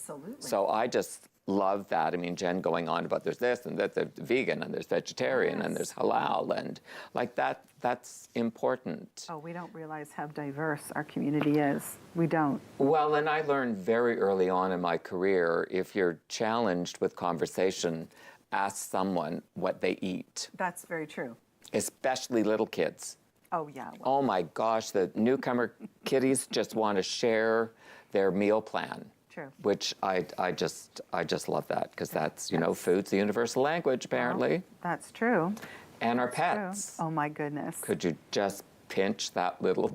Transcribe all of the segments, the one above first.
Absolutely. So I just love that. I mean, Jen going on about there's this and that, there's vegan and there's vegetarian and there's halal and like that, that's important. Oh, we don't realize how diverse our community is. We don't. Well, and I learned very early on in my career, if you're challenged with conversation, ask someone what they eat. That's very true. Especially little kids. Oh, yeah. Well, oh my gosh, the newcomer kiddies just want to share their meal plan. True. Which I just love that because that's, you know, food's the universal language apparently. Well, that's true. And our pets. True. Oh my goodness. Could you just pinch that little,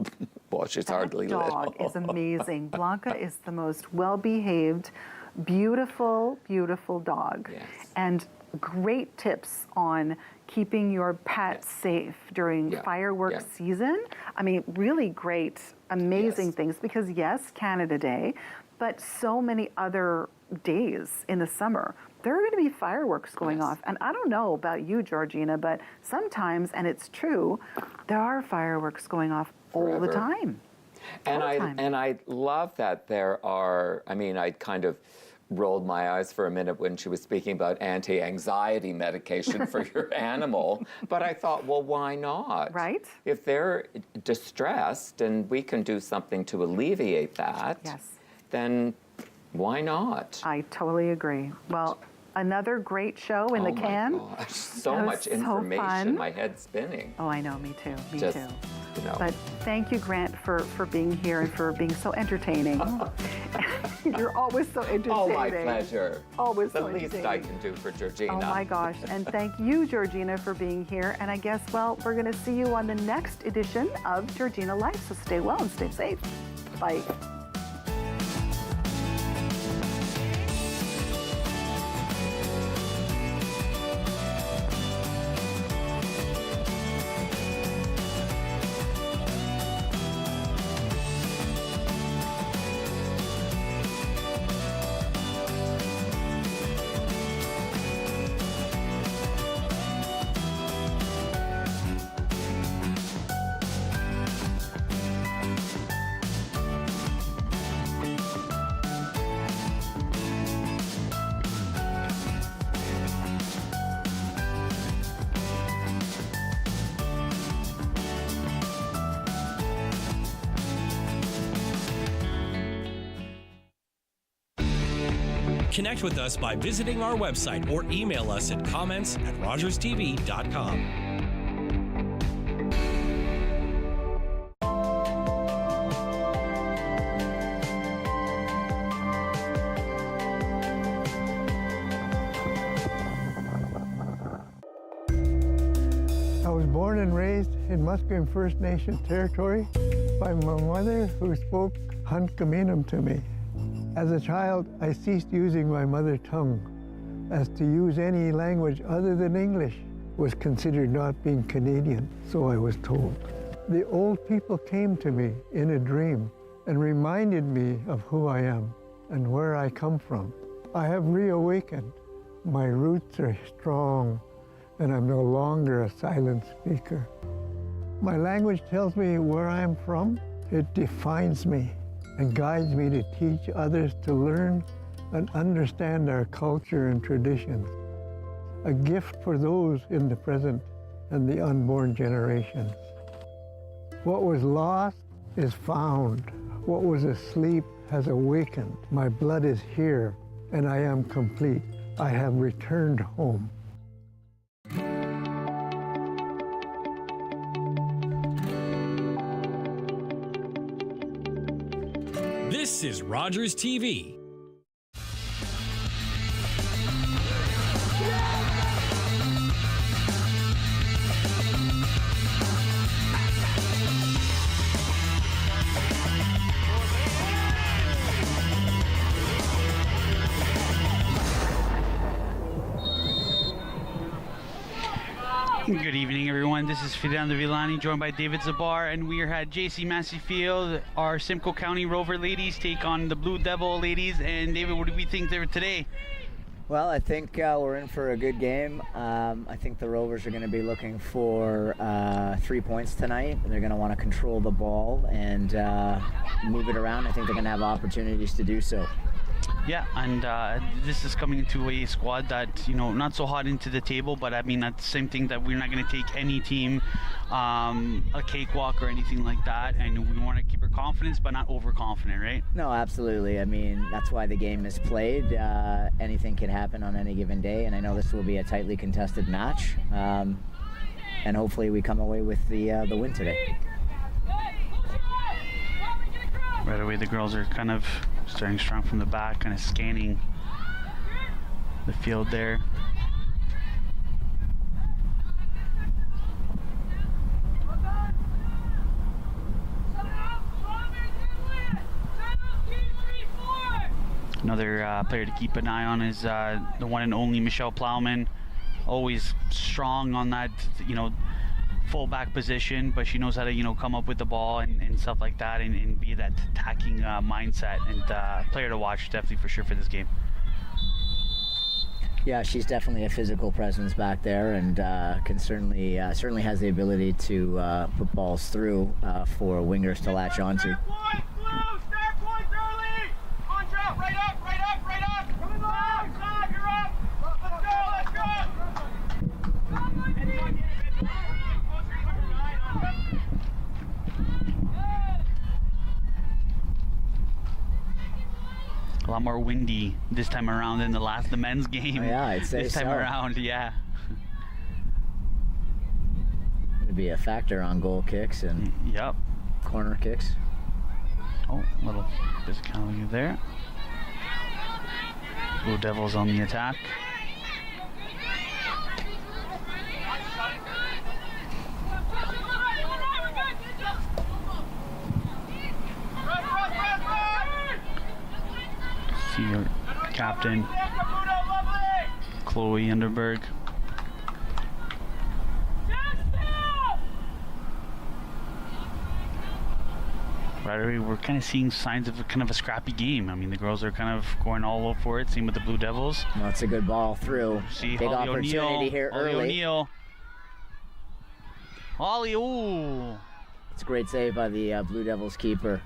well, she's hardly little. That dog is amazing. Blanca is the most well-behaved, beautiful, beautiful dog. Yes. And great tips on keeping your pet safe during fireworks season. I mean, really great, amazing things because yes, Canada Day, but so many other days in the summer, there are going to be fireworks going off. And I don't know about you, Georgina, but sometimes, and it's true, there are fireworks going off all the time. And I love that there are, I mean, I kind of rolled my eyes for a minute when she was speaking about anti-anxiety medication for your animal, but I thought, well, why not? Right? If they're distressed and we can do something to alleviate that, then why not? I totally agree. Well, another great show in the can. Oh my gosh, so much information, my head's spinning. Oh, I know, me too, me too. You know. But thank you, Grant, for being here and for being so entertaining. You're always so entertaining. Oh, my pleasure. Always the so least entertaining. I can do for Georgina. Oh my gosh, and thank you, Georgina, for being here. And I guess, well, we're gonna see you on the next edition of Georgina Life, so stay well and stay safe. Bye. Connect with us by visiting our website or email us at comments@rogerstv.com. I was born and raised in Musqueam First Nation territory by my mother who spoke Hunkaminam to me. As a child, I ceased using my mother tongue, as to use any language other than English was considered not being Canadian, so I was told. The old people came to me in a dream and reminded me of who I am and where I come from. I have reawakened. My roots are strong, and I'm no longer a silent speaker. My language tells me where I'm from. It defines me and guides me to teach others to learn and understand our culture and traditions. A gift for those in the present and the unborn generations. What was lost is found. What was asleep has awakened. My blood is here, and I am complete. I have returned home. This is Rogers TV. Good evening, everyone. This is Fidel Villani, joined by David Zabar, and we are at JC Massey Field. Our Simcoe County Rover ladies take on the Blue Devil ladies. And David, what do we think there today? Well, I think we're in for a good game. I think the Rovers are going to be looking for 3 points tonight. They're going to want to control the ball and move it around. I think they're going to have opportunities to do so. Yeah, and this is coming into a squad that, not so hot into the table, but I mean, that's the same thing that we're not going to take any team a cakewalk or anything like that, and we want to keep our confidence, but not overconfident, right? No, absolutely. I mean, that's why the game is played. Anything can happen on any given day, and I know this will be a tightly contested match, and hopefully we come away with the win today. Right away, the girls are kind of starting strong from the back, kind of scanning the field there. Another player to keep an eye on is the one and only Michelle Plowman. Always strong on that, fullback position, but she knows how to, come up with the ball and stuff like that, and be that attacking mindset, and player to watch definitely for sure for this game. Yeah, she's definitely a physical presence back there, and can certainly has the ability to put balls through for wingers to latch onto. A lot more windy this time around than the men's game. Oh, yeah, I'd say this time so. around, yeah. It'd be a factor on goal kicks and Yep. corner kicks. Oh, a little physicality there. Blue Devils on the attack. See your captain, Chloe Underberg. Right away, we're kind of seeing signs of kind of a scrappy game. I mean, the girls are kind of going all over for it. Same with the Blue Devils. Well, it's a good ball through. See, Big Holly opportunity O'Neill, here Holly early. O'Neill. Holly, ooh. It's a great save by the Blue Devils keeper.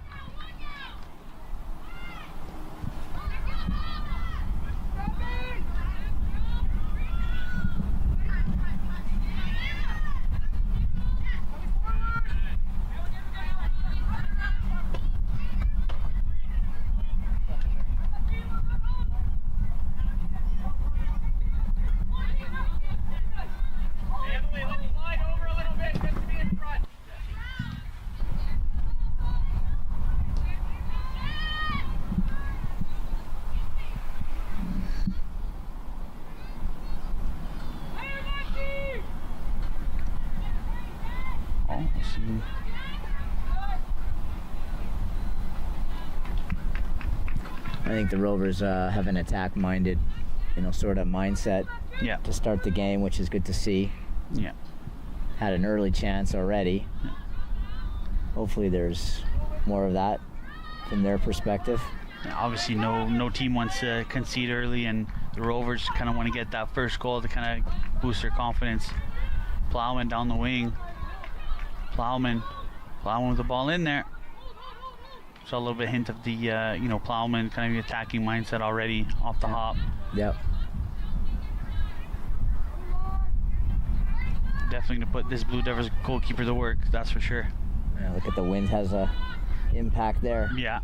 I think the Rovers have an attack-minded, sort of mindset to start the game, which is good to see. Yeah. Had an early chance already. Yeah. Hopefully there's more of that from their perspective. Yeah, obviously, no team wants to concede early, and the Rovers kind of want to get that first goal to kind of boost their confidence. Plowman down the wing. Plowman with the ball in there. So a little bit hint of the Plowman kind of attacking mindset already off the hop. Yep. Definitely gonna put this Blue Devils goalkeeper to work, that's for sure. Yeah, look at the wind has a impact there. Yeah.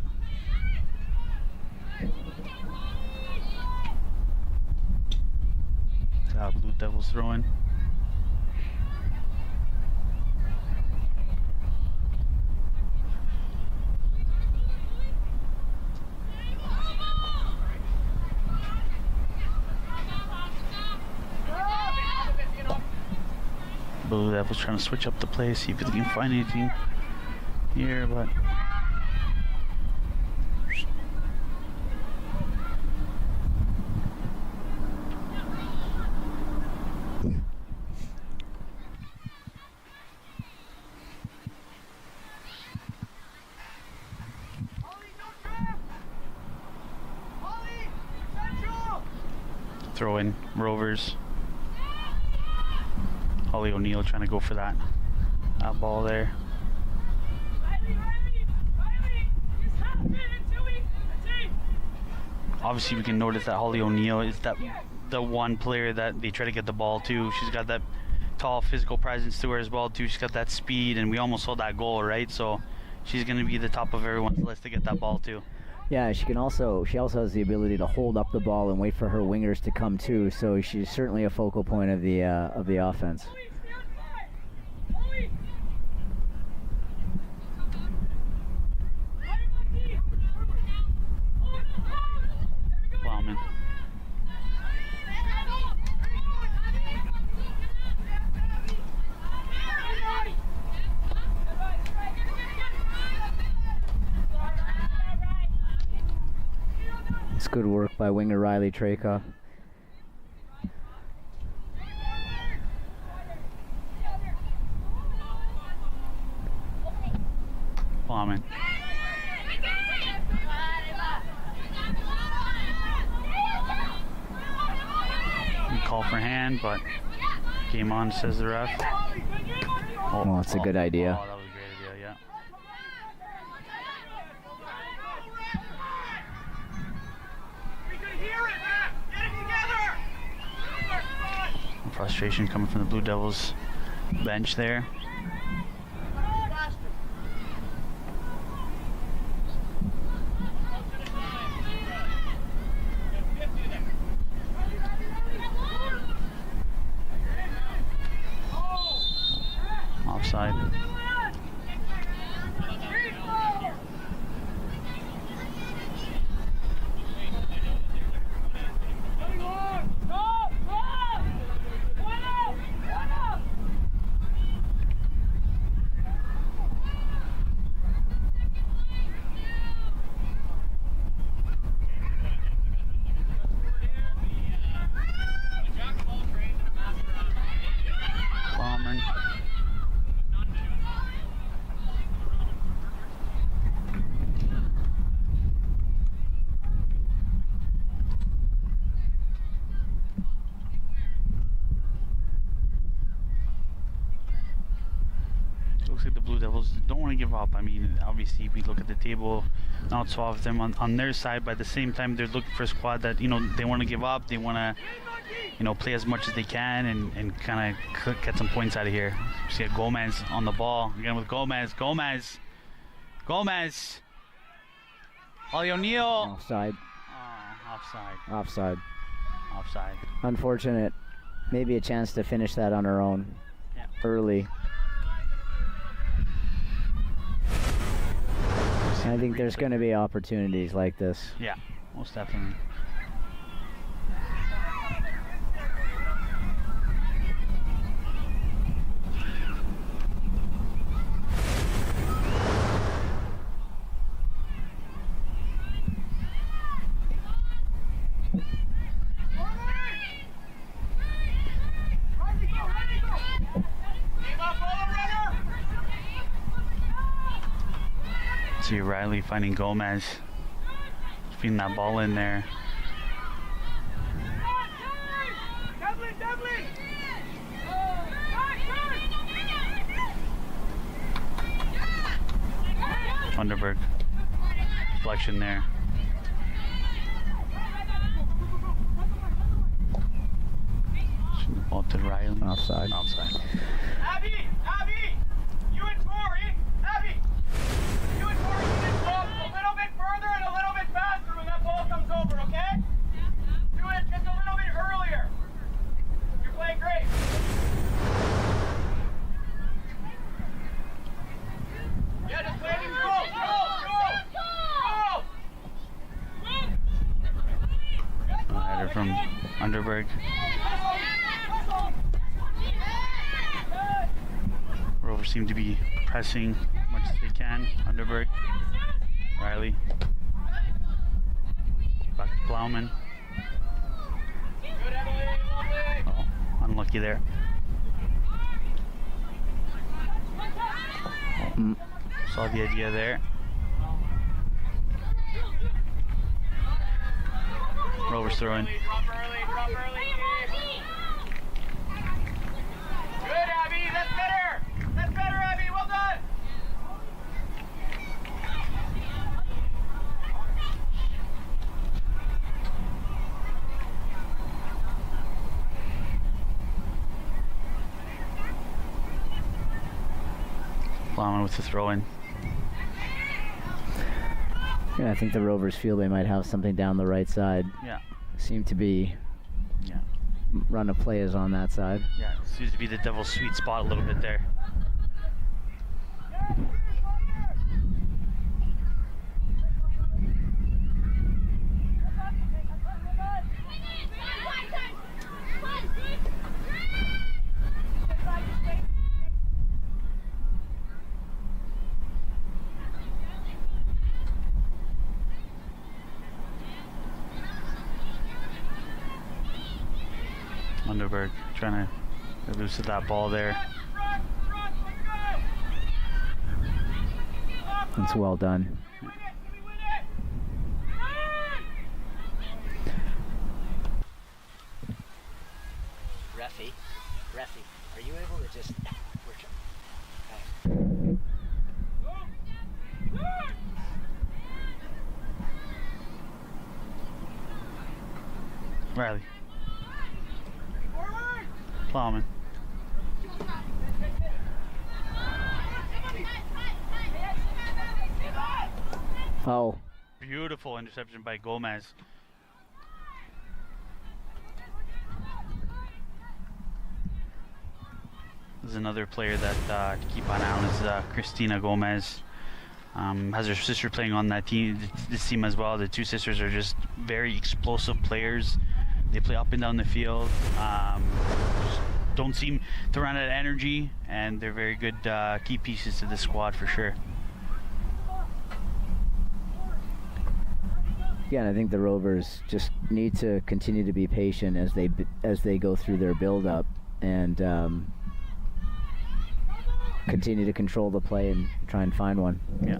Blue Devils throwing. Blue Devils trying to switch up the play, see if they can find anything here, but throw in Rovers. Holly O'Neill trying to go for that ball there. obviously we can notice that Holly O'Neill is the one player that they try to get the ball to. She's got that tall physical presence to her as well too. She's got that speed, and we almost saw that goal, right? So she's going to be the top of everyone's list to get that ball to. Yeah, she also has the ability to hold up the ball and wait for her wingers to come too. So she's certainly a focal point of the offense. Plowman. It's good work by winger Riley Traykoff. Plowman. Call for hand, but game on, says the ref. Well, that's a good idea. Oh, that was a great idea, yeah. Frustration coming from the Blue Devils bench there. Offside. Ballman. Looks like the Blue Devils don't want to give up. I mean, obviously, we look at the table, not so often on their side, but at the same time, they're looking for a squad that, they want to give up. They want to, play as much as they can and kind of get some points out of here. See Gomez on the ball. Again with Gomez. Holly O'Neill. Offside. Oh, Offside. Offside. Unfortunate. Maybe a chance to finish that on her own early. I think there's going to be opportunities like this. Yeah, most definitely. See Riley finding Gomez, feeding that ball in there. Underberg, deflection there. Should the ball to Riley. Offside. Abby, you and Tori, Abby. You and Tori need to go a little bit further and a little bit faster when that ball comes over, okay? Do it just a little bit earlier. You're playing great. Yeah, just play it. Go! Header from Underberg. Rovers seem to be pressing as much as they can. Underberg, Riley, back to Plowman. Oh, unlucky there. Saw the idea there. Rovers throwing. Drop early. Good, Abby, that's better, Abby, well done. Plowman with the throw in. Yeah, I think the Rovers feel they might have something down the right side. Yeah. Seem to be run of play is on that side. Yeah, it seems to be the Devil's sweet spot a little bit there. Underberg trying to get loose of that ball there. It's well done. Reffy, are you able to just work it? Riley. Plowman. Oh. Beautiful interception by Gomez. There's another player that to keep an eye on is Christina Gomez. Has her sister playing on that team, this team as well. The two sisters are just very explosive players. They play up and down the field. Just don't seem to run out of energy, and they're very good key pieces to this squad for sure. Yeah, and I think the Rovers just need to continue to be patient as they go through their build-up and continue to control the play and try and find one. Yeah.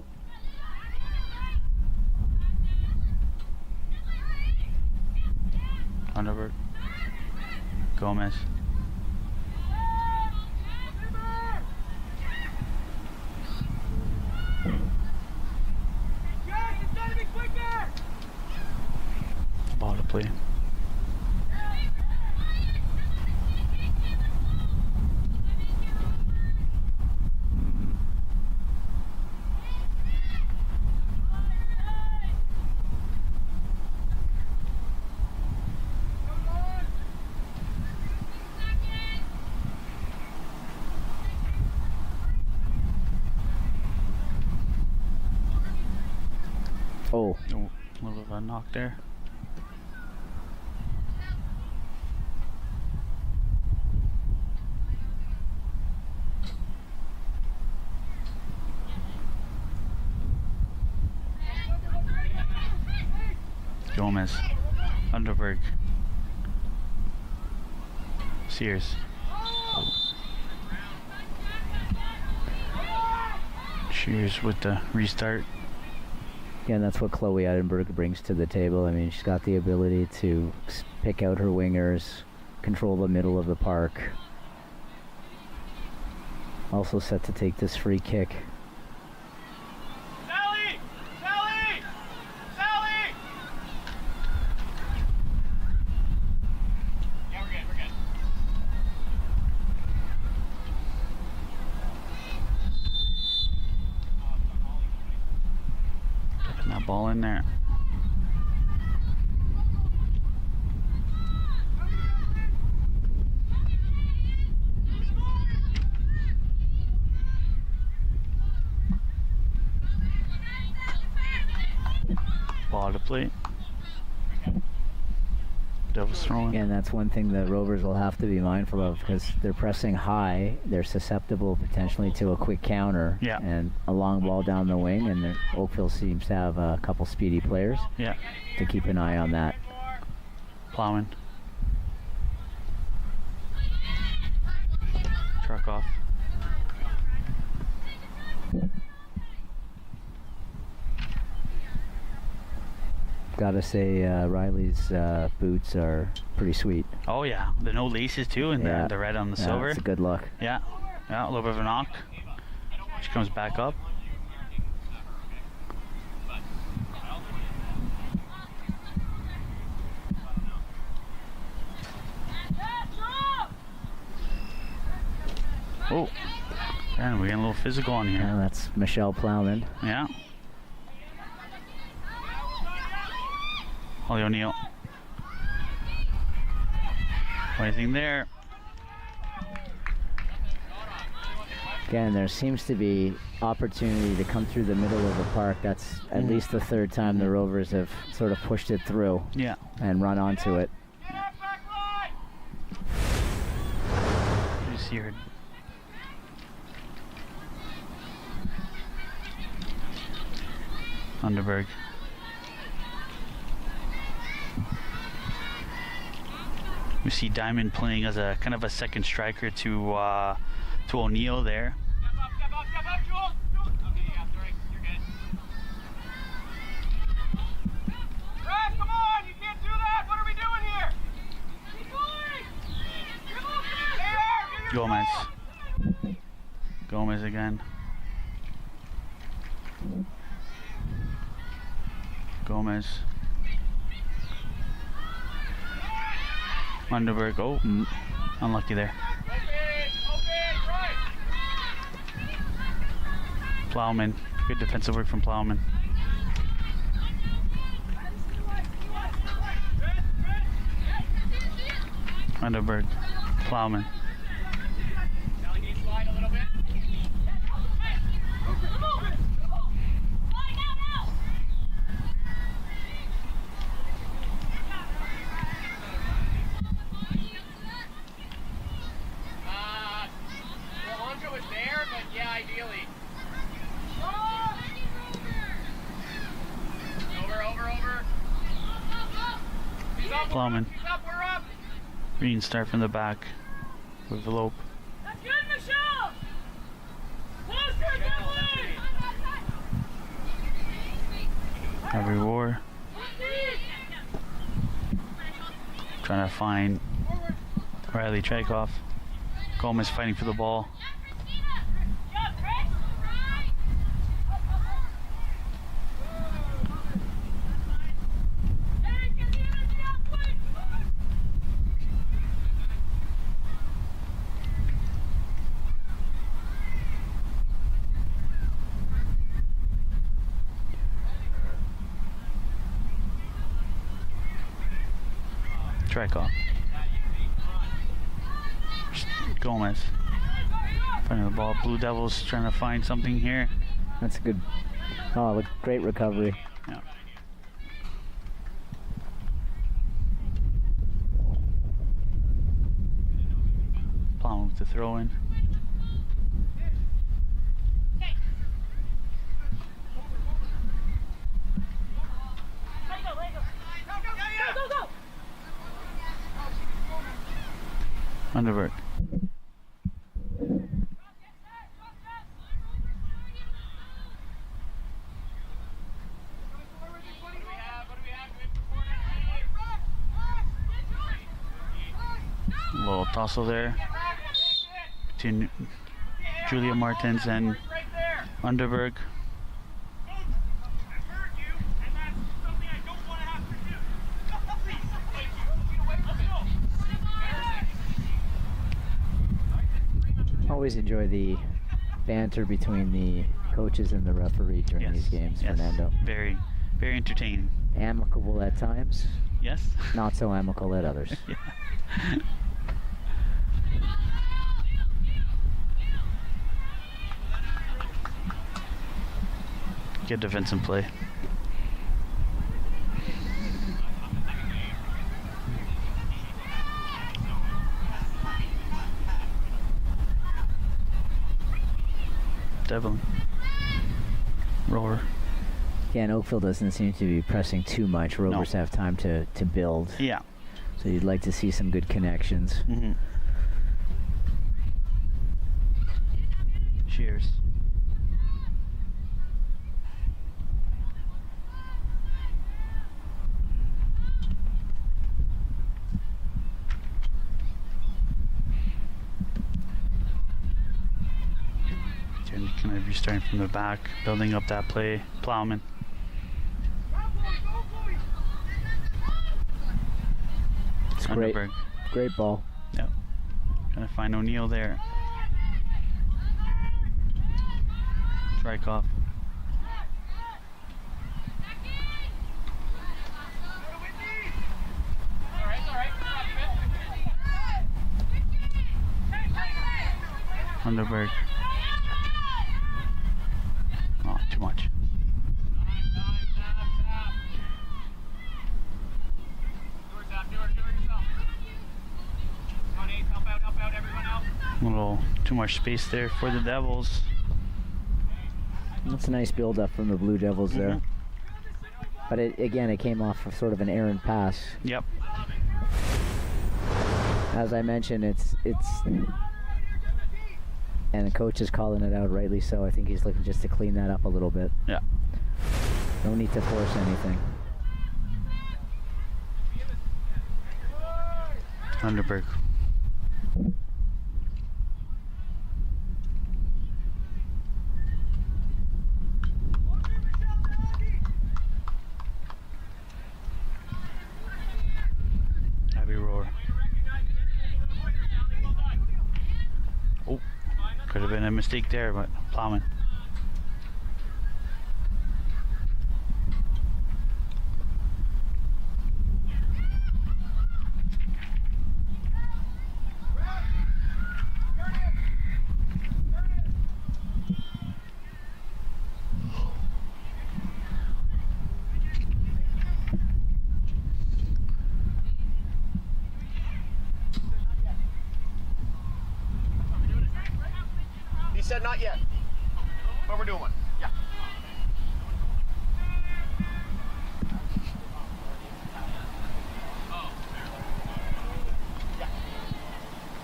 Underberg. Gomez. Ball to play. Oh. A little bit of a knock there. Gomez. Underberg. Sears. Shears with the restart. Yeah, and that's what Chloe Edinburgh brings to the table. I mean, she's got the ability to pick out her wingers, control the middle of the park. Also set to take this free kick. Sally! Sally! Sally! Yeah, we're good, we're good. Putting that ball in there. Ball to play. Devil's throwing. And that's one thing the Rovers will have to be mindful of because they're pressing high. They're susceptible potentially to a quick counter. Yeah. And a long ball down the wing. And Oakville seems to have a couple speedy players. Yeah. To keep an eye on that. Plowman. Truck off. Gotta say, Riley's boots are pretty sweet. Oh yeah, the no laces too, and Yeah. the red on the silver. It's a good look. Yeah, yeah, a little bit of a knock. She comes back up. Oh, And we're getting a little physical on here. Yeah, that's Michelle Plowman. Yeah. Holly O'Neill. Anything there? Again, there seems to be opportunity to come through the middle of the park. That's at least the third time the Rovers have sort of pushed it through. Yeah. And run onto it. You see her. Underberg. We see Diamond playing as a kind of a second striker to O'Neill there. Step up, Jules. Okay, yeah, sorry. You're good. Brad, come on. You can't do that. What are we doing here? Keep going. You're moving. Gomez. Gomez again. Gomez. Underberg. Oh, unlucky there. Plowman. Good defensive work from Plowman. Underberg. Plowman. Plowman. Green start from the back with Velope. That's good, Michelle! Closer, Beverly! Every war. Trying to find Riley Trakoff. Gomez fighting for the ball. Trakoff. Gomez. Finding the ball. Blue Devils trying to find something here. That's a good, great recovery. Yeah. Plowman with the throw in. Underberg. A little tussle there between Julia Martins and Underberg. Always enjoy the banter between the coaches and the referee during these games, Fernando. Very, very entertaining. Amicable at times. Yes. Not so amicable at others. Yeah. Good defensive play. Devlin. Rower. Again, Oakville doesn't seem to be pressing too much. Rovers have time to build. Yeah. So you'd like to see some good connections. Mm-hmm. Cheers. Kind of restarting from the back, building up that play. Plowman. It's great. Underberg. Great ball. Yep. Trying to find O'Neill there. Strike off. Underberg. Oh, too much. A little too much space there for the Devils. That's a nice build-up from the Blue Devils there. But again, it came off of sort of an errant pass. Yep. As I mentioned, it's and the coach is calling it out, rightly so. I think he's looking just to clean that up a little bit. Yeah. No need to force anything. Underberg. Heavy roar. Oh, could have been a mistake there, but Plowman. He said not yet. But we're doing one. Yeah.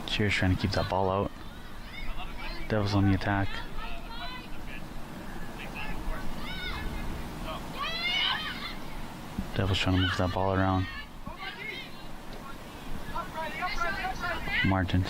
Shear's trying to keep that ball out. Devils on the attack. Devils trying to move that ball around. Martins.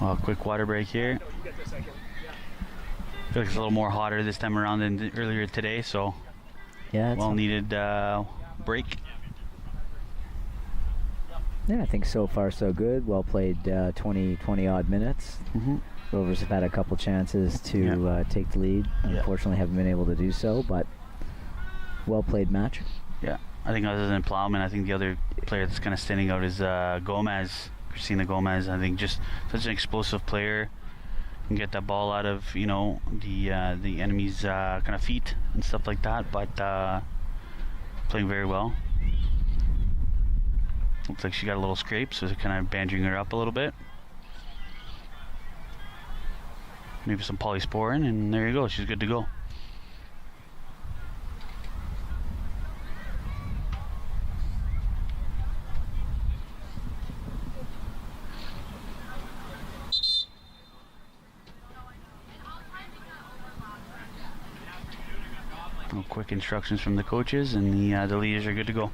Well, quick water break here. I feel like it's a little more hotter this time around than earlier today, so Yeah, well needed break. Yeah, I think so far so good. Well played, 20 odd minutes. Rovers have had a couple chances to take the lead. Unfortunately, haven't been able to do so, but well played match. Yeah, I think other than Plowman, I think the other player that's kind of standing out is Gomez, Christina Gomez. I think just such an explosive player. Can get that ball out of the enemy's kind of feet and stuff like that, but playing very well. Looks like she got a little scrape, so they're kind of bandaging her up a little bit. Maybe some polysporin, and there you go. She's good to go. Quick instructions from the coaches, and the leaders are good to go.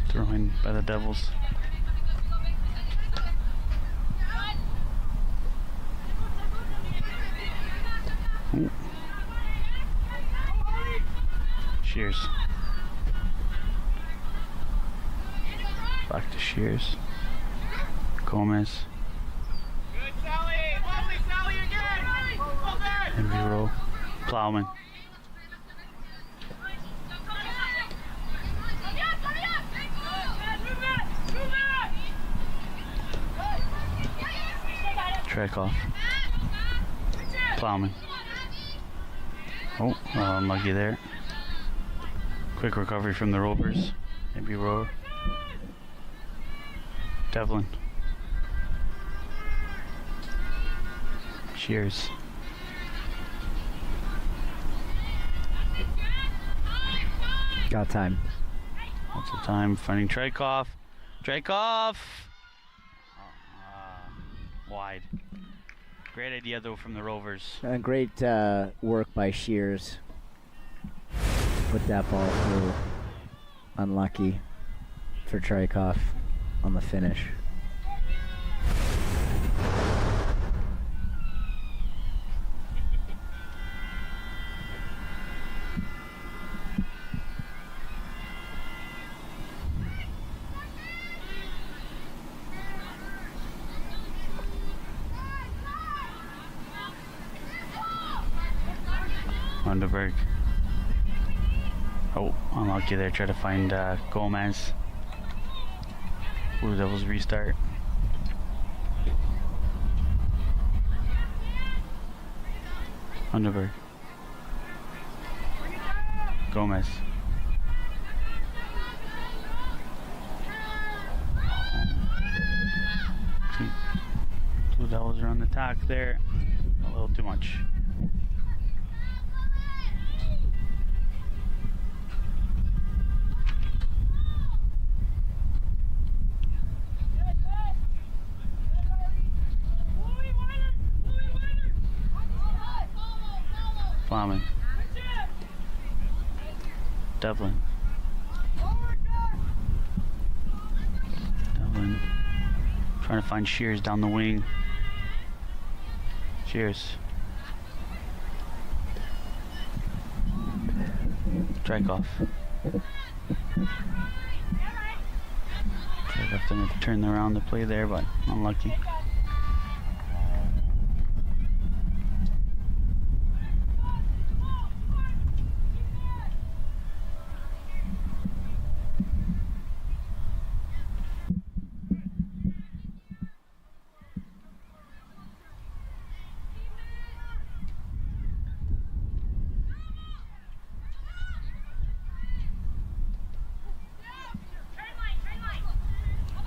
Thrown by the Devils. Ooh. Shears. Back to Shears. Gomez. Good, Sally. Lovely, Sally again. Well done. Envy row. Plowman. Track off. Plowman. Oh, unlucky there. Quick recovery from the Rovers. Maybe rower. Devlin. Shears. Got time. Lots of time finding Trykov. Trykov! Wide. Great idea, though, from the Rovers. Great work by Shears. Put that ball through. Unlucky for Trykov on the finish. Underberg. Oh, unlucky there. Try to find Gomez. Blue Devils restart. Underberg. Gomez. Blue Devils are on the attack there. A little too much. Flaman. Devlin. Devlin. Trying to find Shears down the wing. Shears. Trykov. Trykov didn't turn around the play there, but unlucky.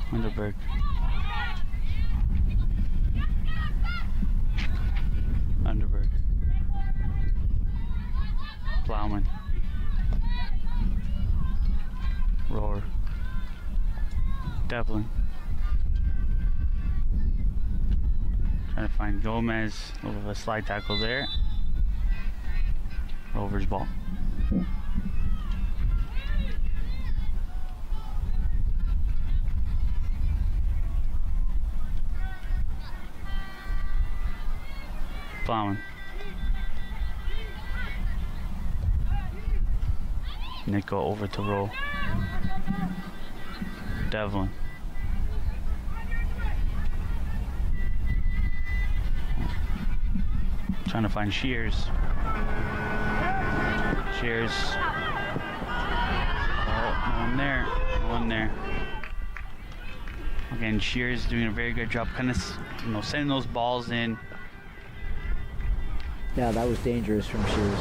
Underberg. Underberg. Plowman. Roar. Devlin. Trying to find Gomez. A little bit of a slide tackle there. Rovers ball. Plowman. Nico over to roll. Devlin. Trying to find Shears. Shears. Oh, no one there. No one there. Again, Shears doing a very good job, kind of, sending those balls in. Yeah, that was dangerous from Shears.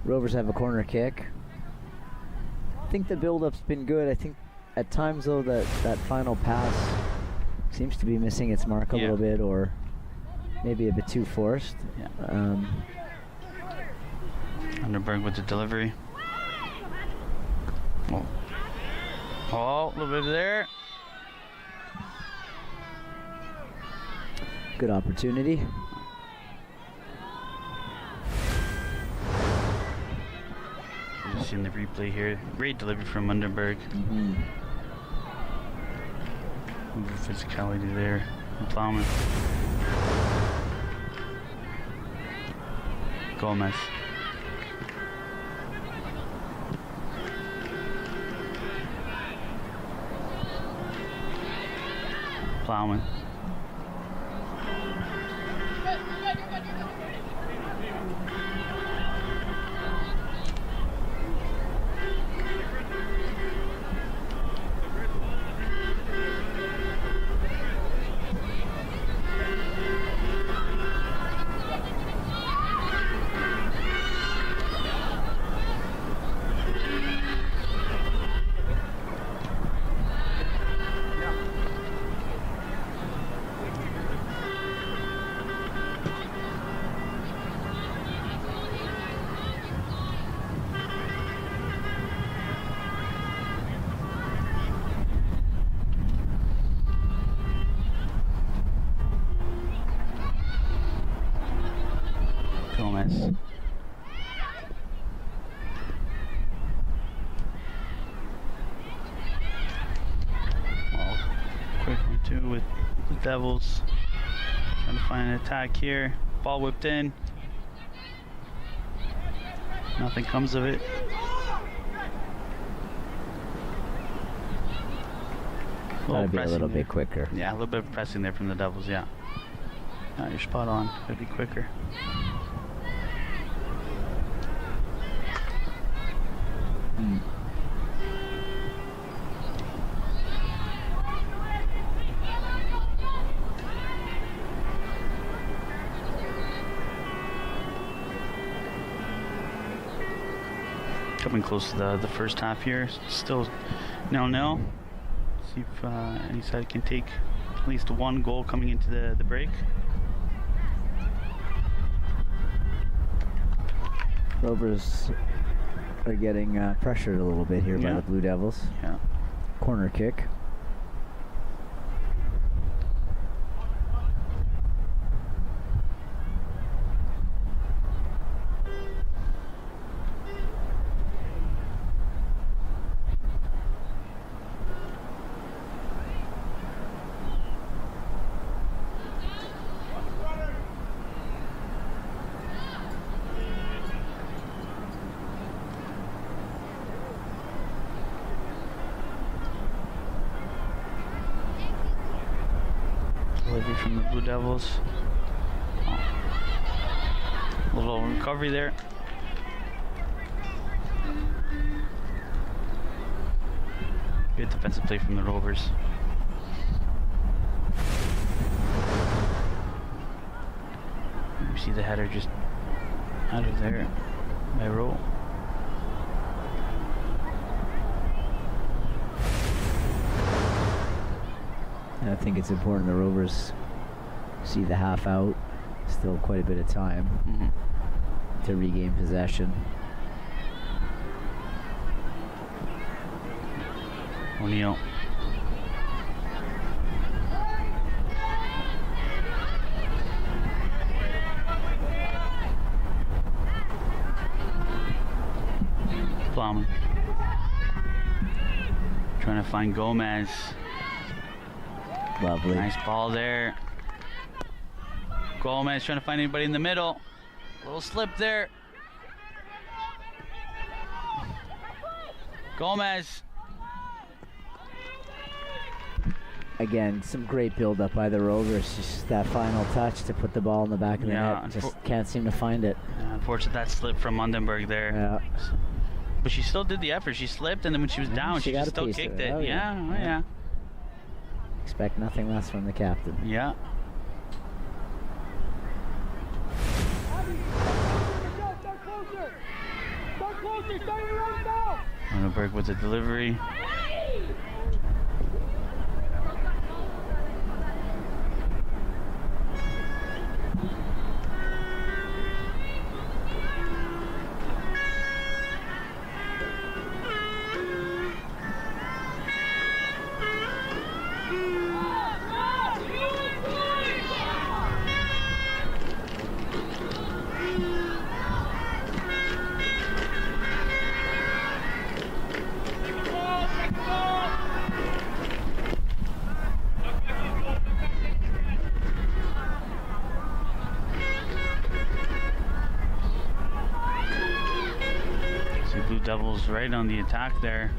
Rovers have a corner kick. I think the build-up's been good. I think at times, though, that final pass seems to be missing its mark a little bit, or maybe a bit too forced. Yeah. Underberg with the delivery. Oh, a little bit there. Good opportunity. Just seeing the replay here. Great delivery from Underberg. Physicality there. And Plowman. Gomez. Plowman. Gomez. Well, quick one too with the Devils. Trying to find an attack here. Ball whipped in. Nothing comes of it. Gotta be a little there. bit quicker. Yeah, a little bit of pressing there from the Devils, yeah. No, you're spot on. Could be quicker. Coming close to the first half here. Still 0-0. See if any side can take at least one goal coming into the break. Rovers are getting pressured a little bit here by the Blue Devils. Yeah. Corner kick. Delivery from the Blue Devils. A little recovery there. Good defensive play from the Rovers. You see the header just out of there by Rowe. And I think it's important the Rovers see the half out. Still quite a bit of time to regain possession. O'Neill. Plowman. Trying to find Gomez. Lovely. Nice ball there. Gomez trying to find anybody in the middle. Little slip there. Gomez. Again, some great build-up by the Rovers. Just that final touch to put the ball in the back of the net. Just can't seem to find it. Unfortunately, that slip from Mundenberg there. Yeah. But she still did the effort. She slipped, and then when she was down, she got just a still piece kicked of it. it. Oh, yeah. Yeah. Expect nothing less from the captain. Yeah. Mundenberg with the delivery. Devils right on the attack there.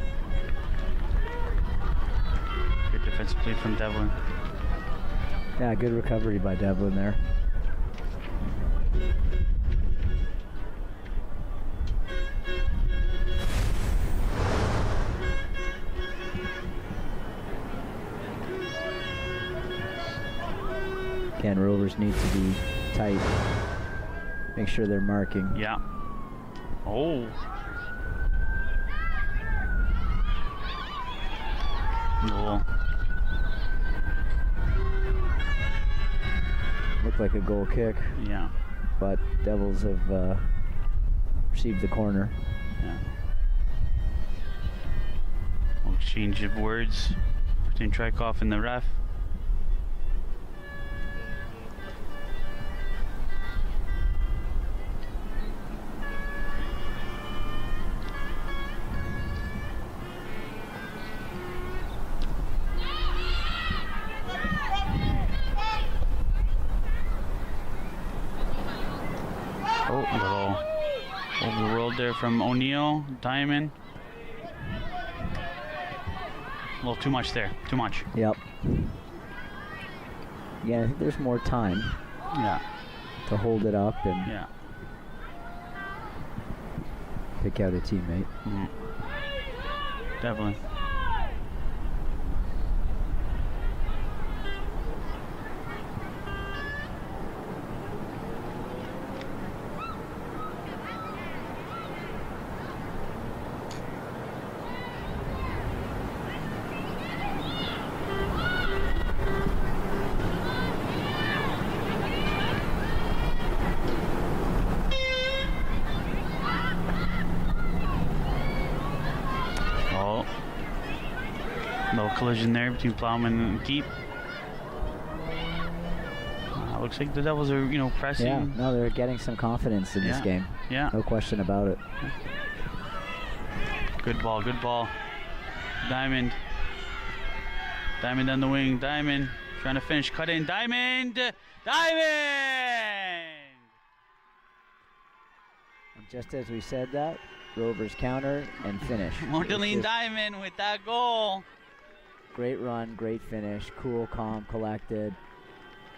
Good defensive play from Devlin. Yeah, good recovery by Devlin there. Again, Rovers need to be tight. Make sure they're marking. Yeah. Oh. Goal. Looked like a goal kick. Yeah. But Devils have received the corner. Yeah. Exchange of words between Trykov and the ref. there from O'Neill. Diamond. A little too much there. Too much. Yep. Yeah, I think there's more time. Yeah. To hold it up and Yeah. pick out a teammate. Mm. Definitely. No collision there between Plowman and Keep. Looks like the Devils are, pressing. Yeah, no, they're getting some confidence in this game. Yeah. No question about it. Good ball, good ball. Diamond. Diamond on the wing. Diamond trying to finish. Cut in. Diamond! Diamond! And just as we said that, Rovers counter and finish. Mordeline Diamond with that goal. Great run, great finish, cool, calm, collected.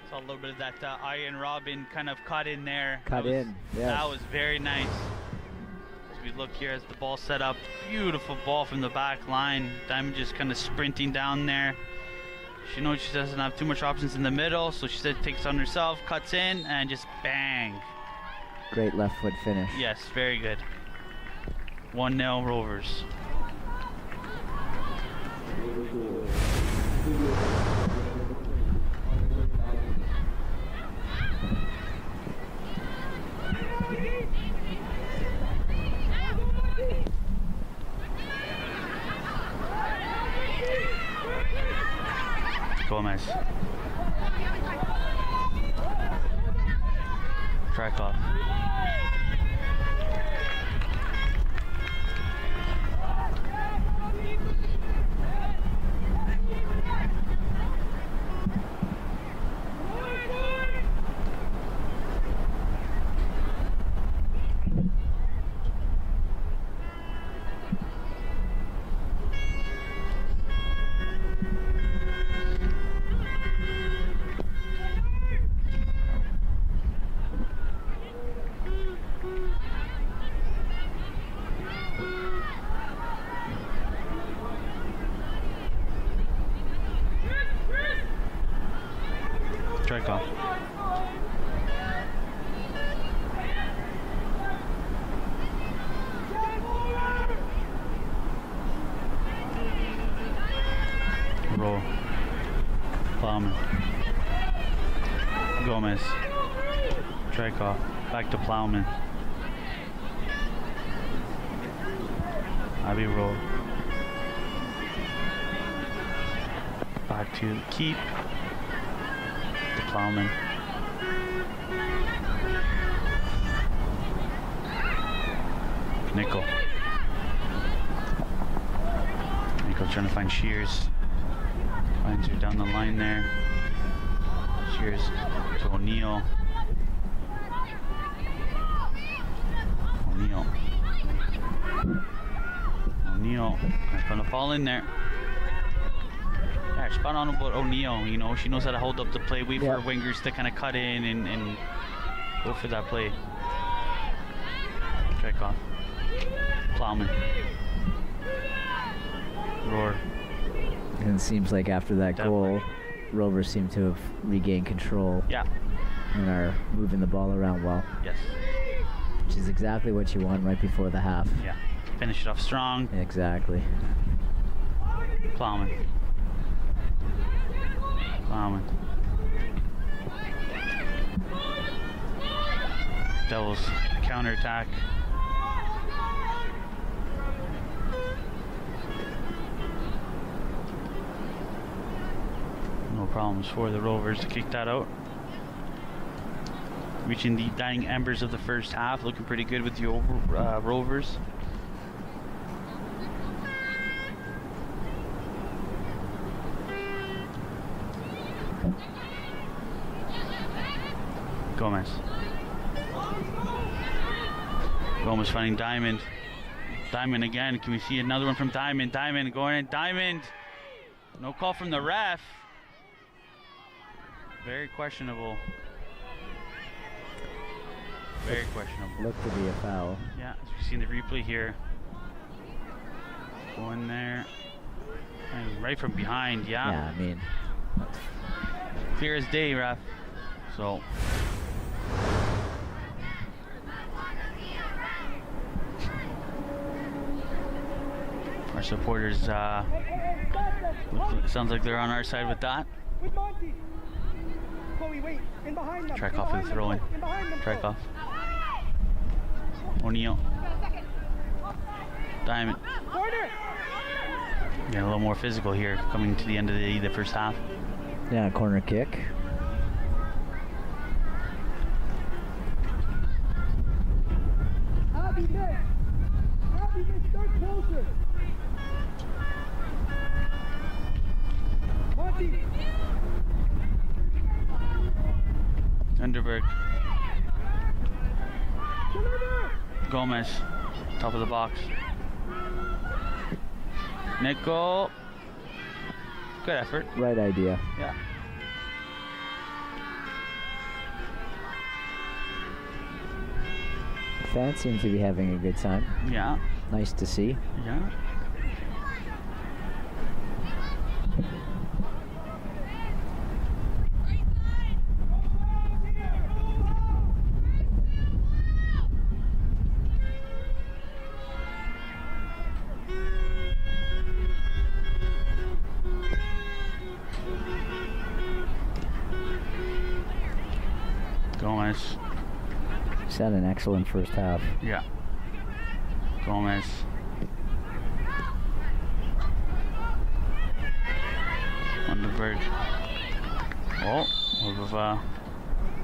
Saw a little bit of that Iron Robin kind of cut in there. Yes. That was very nice. As we look here as the ball set up, beautiful ball from the back line. Diamond just kind of sprinting down there. She knows she doesn't have too much options in the middle, so she said takes it on herself, cuts in, and just bang. Great left foot finish. Yes, very good. 1-0 Rovers. Gomez. Track off. Strike off. Roll. Plowman. Gomez. Strike off. Back to Plowman. Abby roll. Back to Keep. Plowman. Nickel. Nickel trying to find Shears. Finds her down the line there. Shears to O'Neill. O'Neill. O'Neill. That's gonna fall in there. Yeah, spot on about O'Neill, she knows how to hold up the play, wait for her wingers to kind of cut in and go for that play. Strike off. Plowman. Roar. And it seems like after that goal, Rovers seem to have regained control. Yeah. And are moving the ball around well. Yes. Which is exactly what you want right before the half. Yeah. Finish it off strong. Exactly. Plowman. Plowman. Devils counterattack. No problems for the Rovers to kick that out. Reaching the dying embers of the first half, looking pretty good with the Rovers. Gomez. Almost finding Diamond. Diamond again. Can we see another one from Diamond? Diamond going in. Diamond. No call from the ref. Very questionable. Very questionable. Looked to be a foul. Yeah, as we see in the replay here. Going there. And right from behind, yeah. Yeah, I mean, Clear as day, ref. So. Our supporters, sounds like they're on our side with that. Track off for the throw in. Track off. O'Neal. Diamond. Getting a little more physical here coming to the end of the first half. yeah, corner kick. Underberg. Gomez. Top of the box. Nickel. Good effort. Right idea. Yeah. Fans seem to be having a good time. Yeah. Nice to see. Yeah. Gomez. He's had an excellent first half. Yeah. Gomez. Underberg. Oh, a little bit of a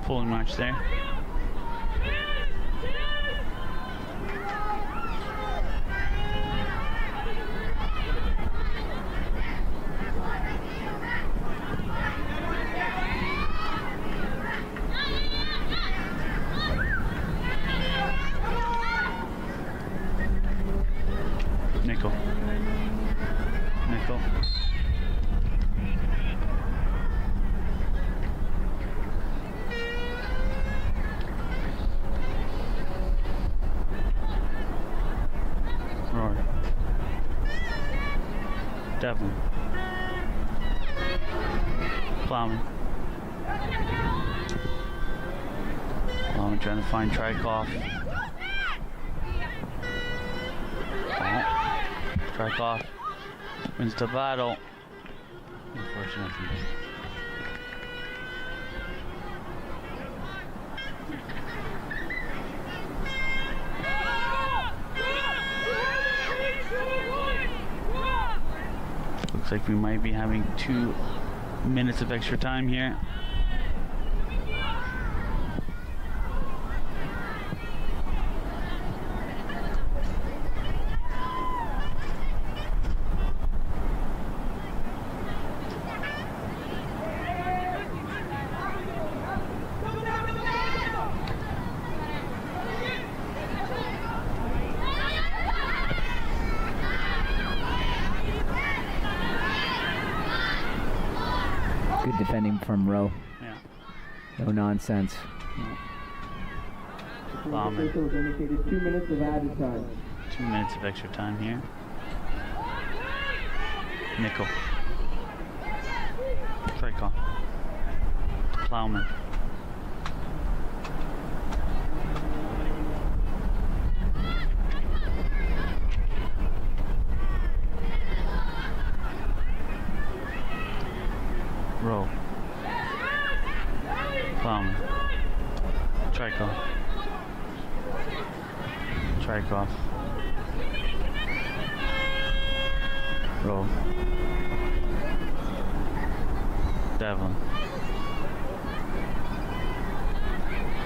pulling match there. Nickel. Nickel. Roar. Devlin. Plowman. Plowman trying to find Trikoff. Trikoff wins the battle. Unfortunately. Looks like we might be having 2 minutes of extra time here. Good defending from Rowe. Yeah. No nonsense. Plowman. 2 minutes of added time. 2 minutes of extra time here. Nickel. Trikoff. Plowman. Rowe. Plowman. Trikoff. Trikoff. Rowe. Devlin.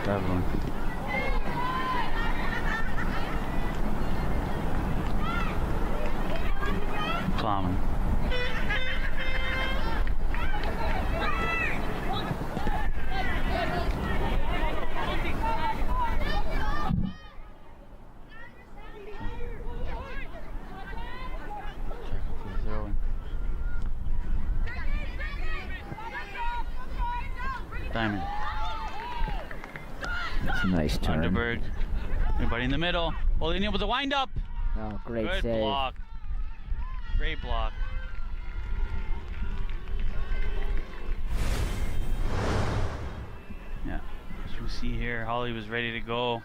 Devlin. Plowman. Diamond. It's a nice turn. Underberg. Everybody in the middle. Holding it with the wind up. Oh, great Good save. block. Great block. Yeah. As you see here, Holly was ready to go.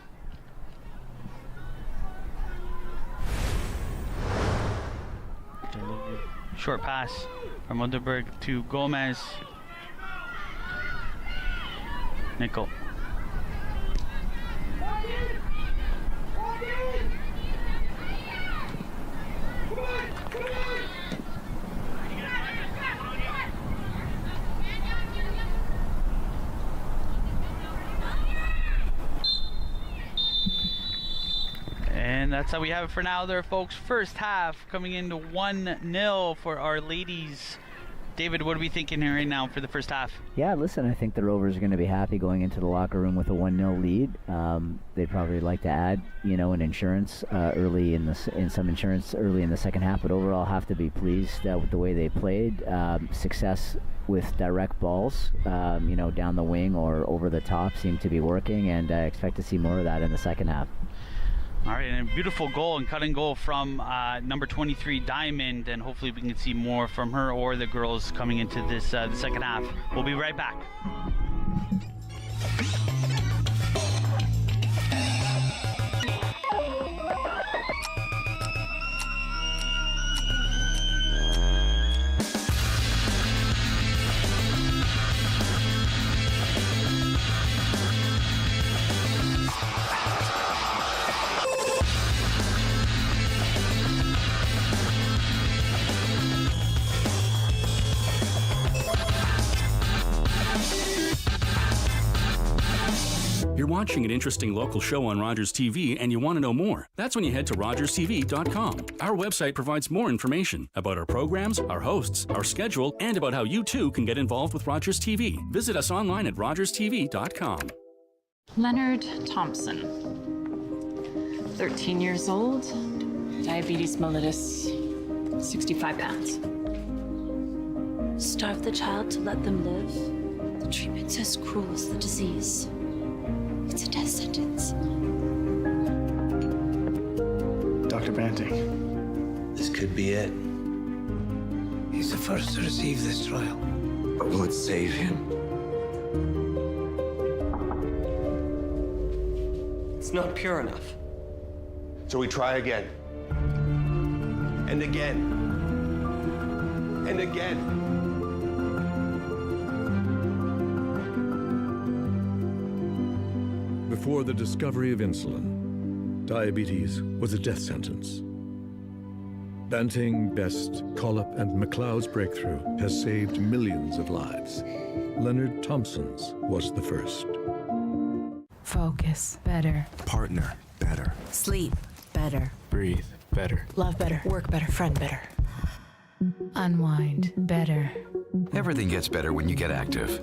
Short pass from Underberg to Gomez. Nickel. And that's how we have it for now there, folks. First half coming into 1-0 for our ladies. David, what are we thinking here right now for the first half? Yeah, listen, I think the Rovers are going to be happy going into the locker room with a 1-0 lead. They'd probably like to add, an insurance early in the second half, but overall have to be pleased with the way they played. Success with direct balls, down the wing or over the top seemed to be working, and I expect to see more of that in the second half. All right, and a beautiful goal and cutting goal from number 23, Diamond, and hopefully we can see more from her or the girls coming into this the second half. We'll be right back. You're watching an interesting local show on Rogers TV and you want to know more. That's when you head to rogerstv.com. Our website provides more information about our programs, our hosts, our schedule, and about how you too can get involved with Rogers TV. Visit us online at rogerstv.com. Leonard Thompson, 13 years old, diabetes mellitus, 65 pounds. Starve the child to let them live. The treatment's as cruel as the disease. It's a death sentence. Dr. Banting, this could be it. He's the first to receive this trial. But will it save him? It's not pure enough. So we try again. And again. And again. Before the discovery of insulin, diabetes was a death sentence. Banting, Best, Collop, and McLeod's breakthrough has saved millions of lives. Leonard Thompson's was the first. Focus better. Partner better. Sleep better. Breathe better. Love better. Work better. Friend better. Unwind better. Everything gets better when you get active.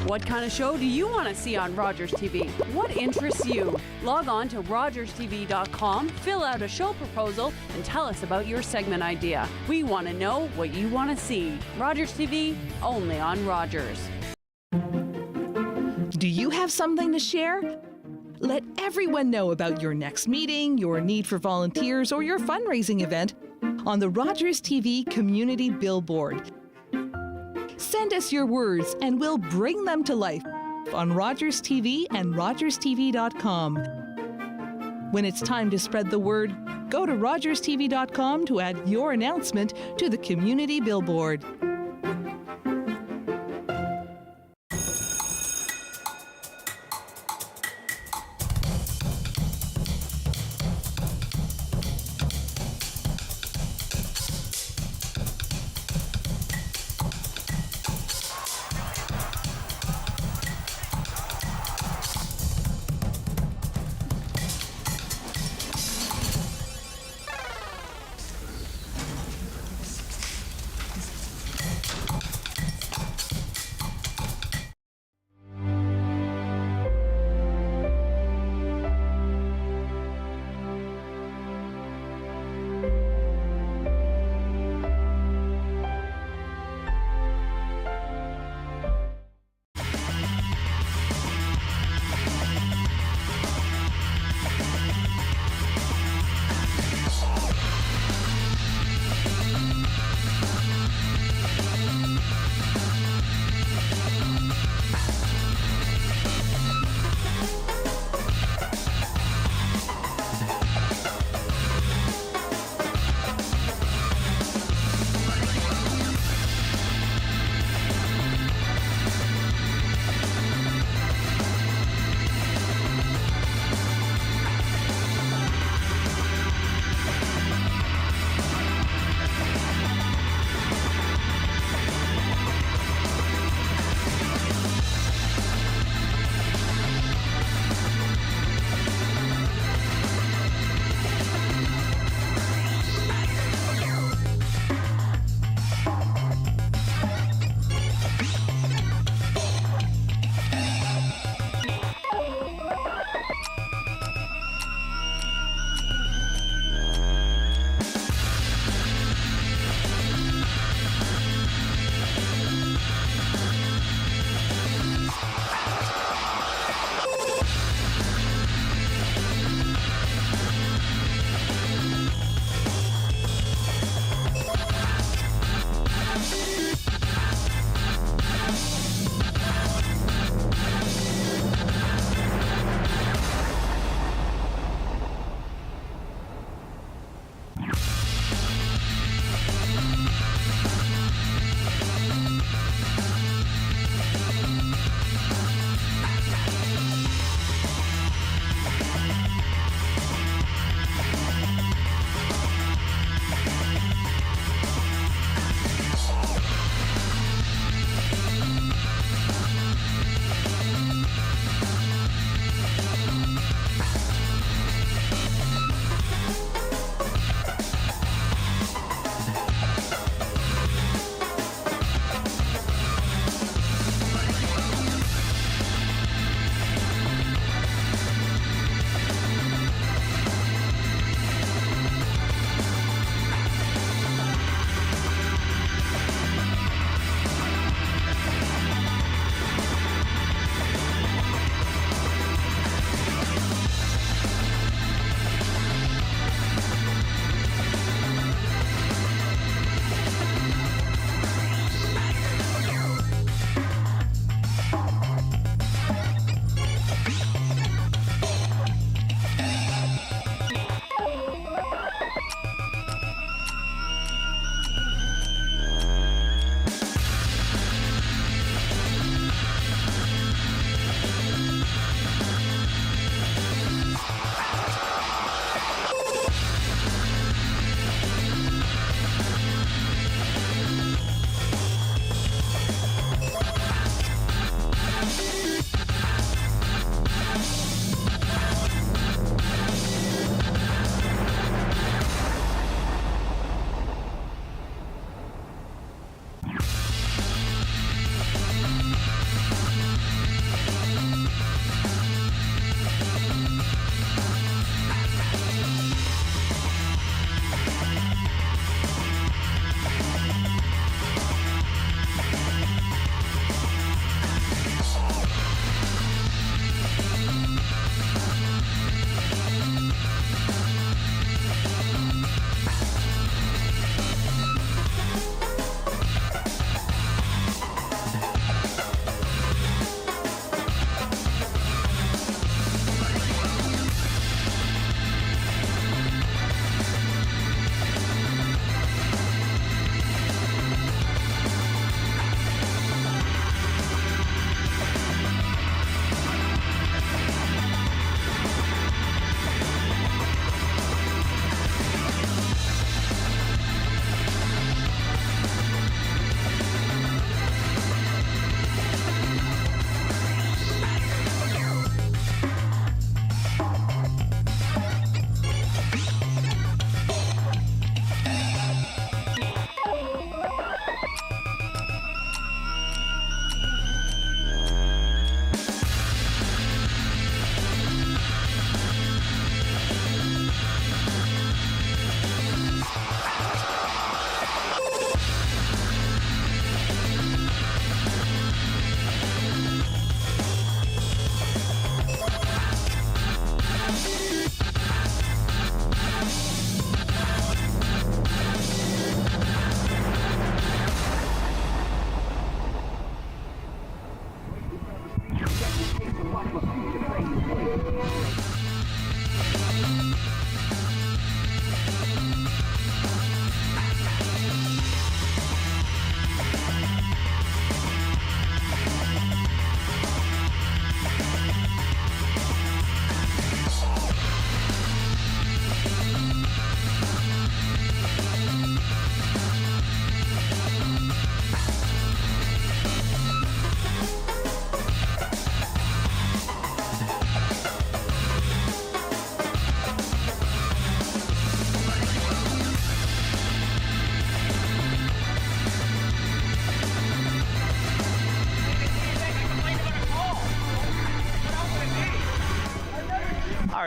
What kind of show do you want to see on Rogers TV? What interests you? Log on to rogerstv.com, fill out a show proposal, and tell us about your segment idea. We want to know what you want to see. Rogers TV, only on Rogers. Do you have something to share? Let everyone know about your next meeting, your need for volunteers, or your fundraising event on the Rogers TV Community Billboard. Send us your words and we'll bring them to life on Rogers TV and rogerstv.com. When it's time to spread the word, go to rogerstv.com to add your announcement to the Community Billboard.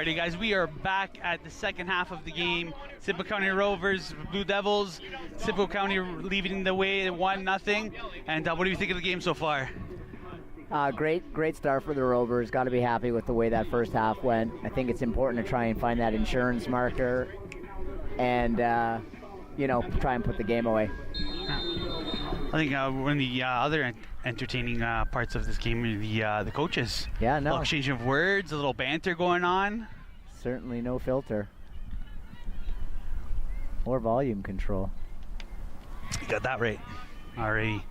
Alrighty, guys, we are back at the second half of the game. Simcoe County Rovers, Blue Devils. Simcoe County leading the way 1-0. And what do you think of the game so far? Great start for the Rovers. Got to be happy with the way that first half went. I think it's important to try and find that insurance marker and, try and put the game away. I think one of the other entertaining parts of this game are the coaches. Yeah, no. A little exchange of words, a little banter going on. Certainly no filter. Or volume control. You got that right. Alrighty.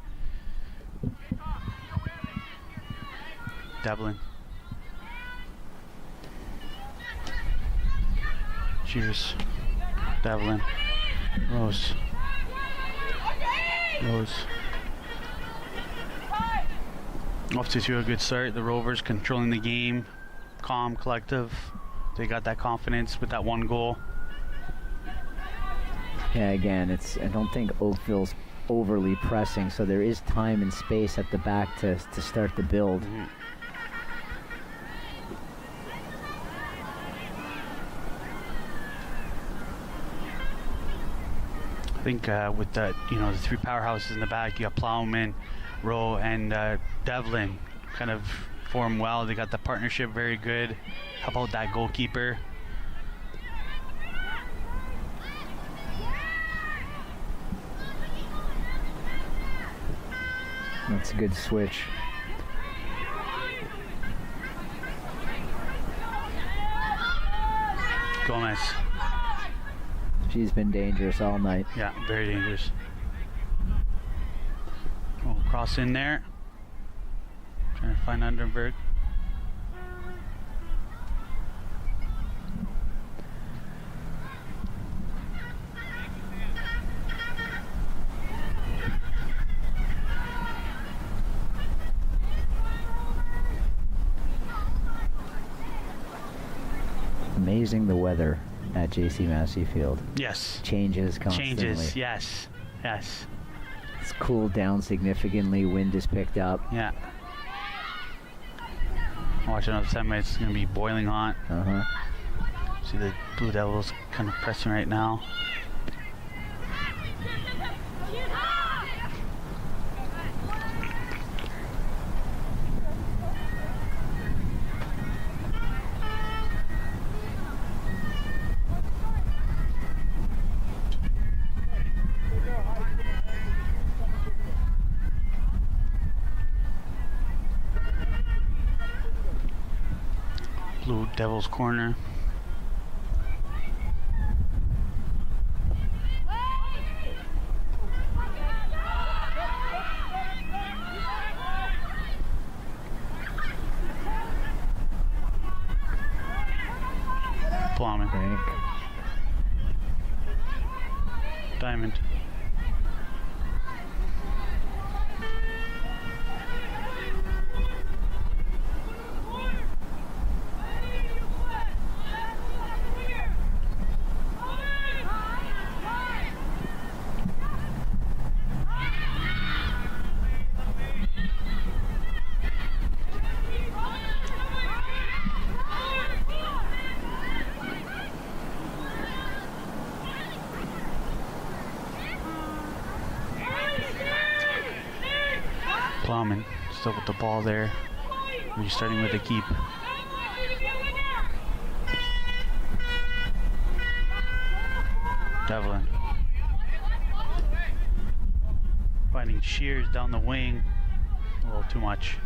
Devlin. Cheers. Devlin. Rose. Off to a good start. The Rovers controlling the game. Calm, collective. They got that confidence with that one goal. Yeah, again, I don't think Oakville's overly pressing, so there is time and space at the back to start the build. Mm-hmm. I think with the three powerhouses in the back, you got Plowman, Rowe, and Devlin kind of form well. They got the partnership very good. How about that goalkeeper? That's a good switch. Gomez. She's been dangerous all night. Yeah, very dangerous. Oh, cross in there. Trying to find Underberg. Amazing the weather at J.C. Massey Field. Yes. Changes constantly. Changes, yes. It's cooled down significantly. Wind is picked up. Yeah. Watch another 10 minutes. It's going to be boiling hot. See the Blue Devils kind of pressing right now. Blue Devils corner. Plowman. Diamond. Plowman still with the ball there. Restarting with a keep. Devlin. Finding Shears down the wing. A little too much.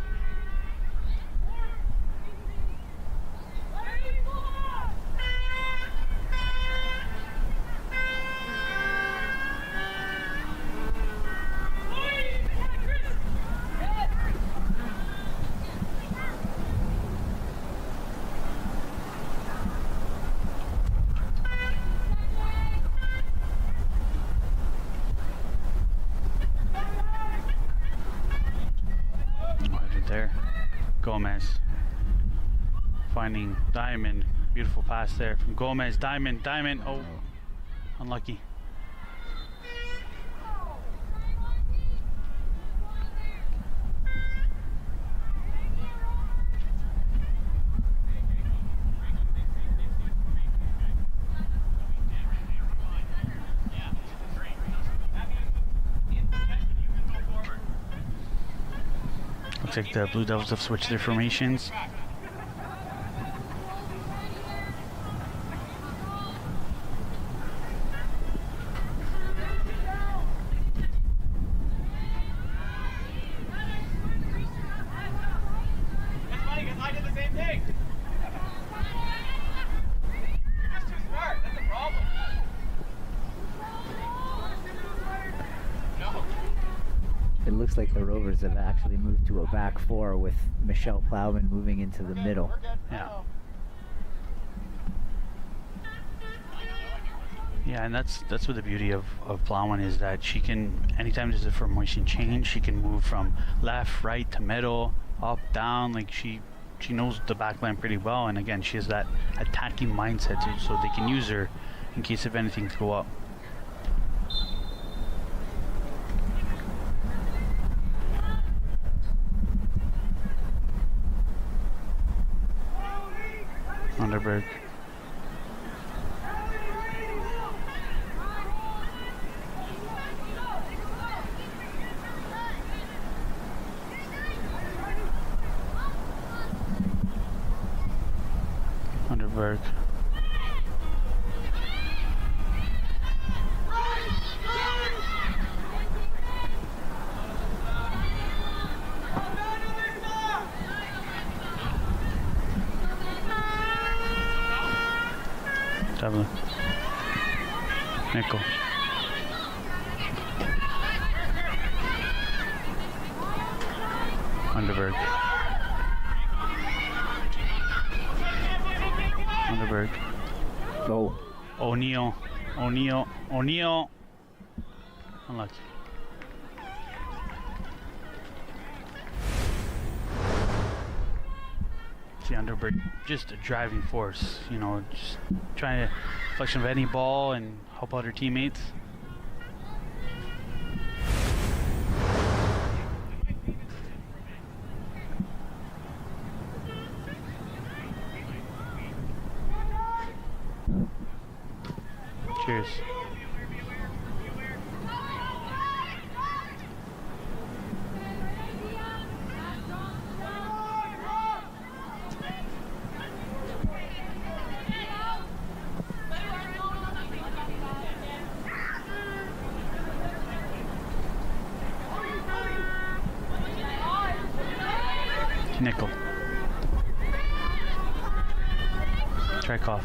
There, Gomez finding Diamond. Beautiful pass there from Gomez. Diamond. Oh, unlucky. Looks like the Blue Devils have switched their formations. That's funny because I did the same thing. You're just too smart. That's the problem. No. It looks like the Rovers have actually moved to a back four with Michelle Plowman moving into the middle. Yeah. Yeah, and that's what the beauty of Plowman is, that she can, anytime there's a formation change, she can move from left, right to middle, up, down. Like she knows the back line pretty well, and again, she has that attacking mindset too, so they can use her in case of anything to go up. Underberg. Underberg. Devlin. Nickel. Underberg. Underberg. Go. O'Neal. Unlucky. See, Underberg, just a driving force, you know, just trying to deflection of any ball and help out her teammates. Cheers. Nickel. Trikoff.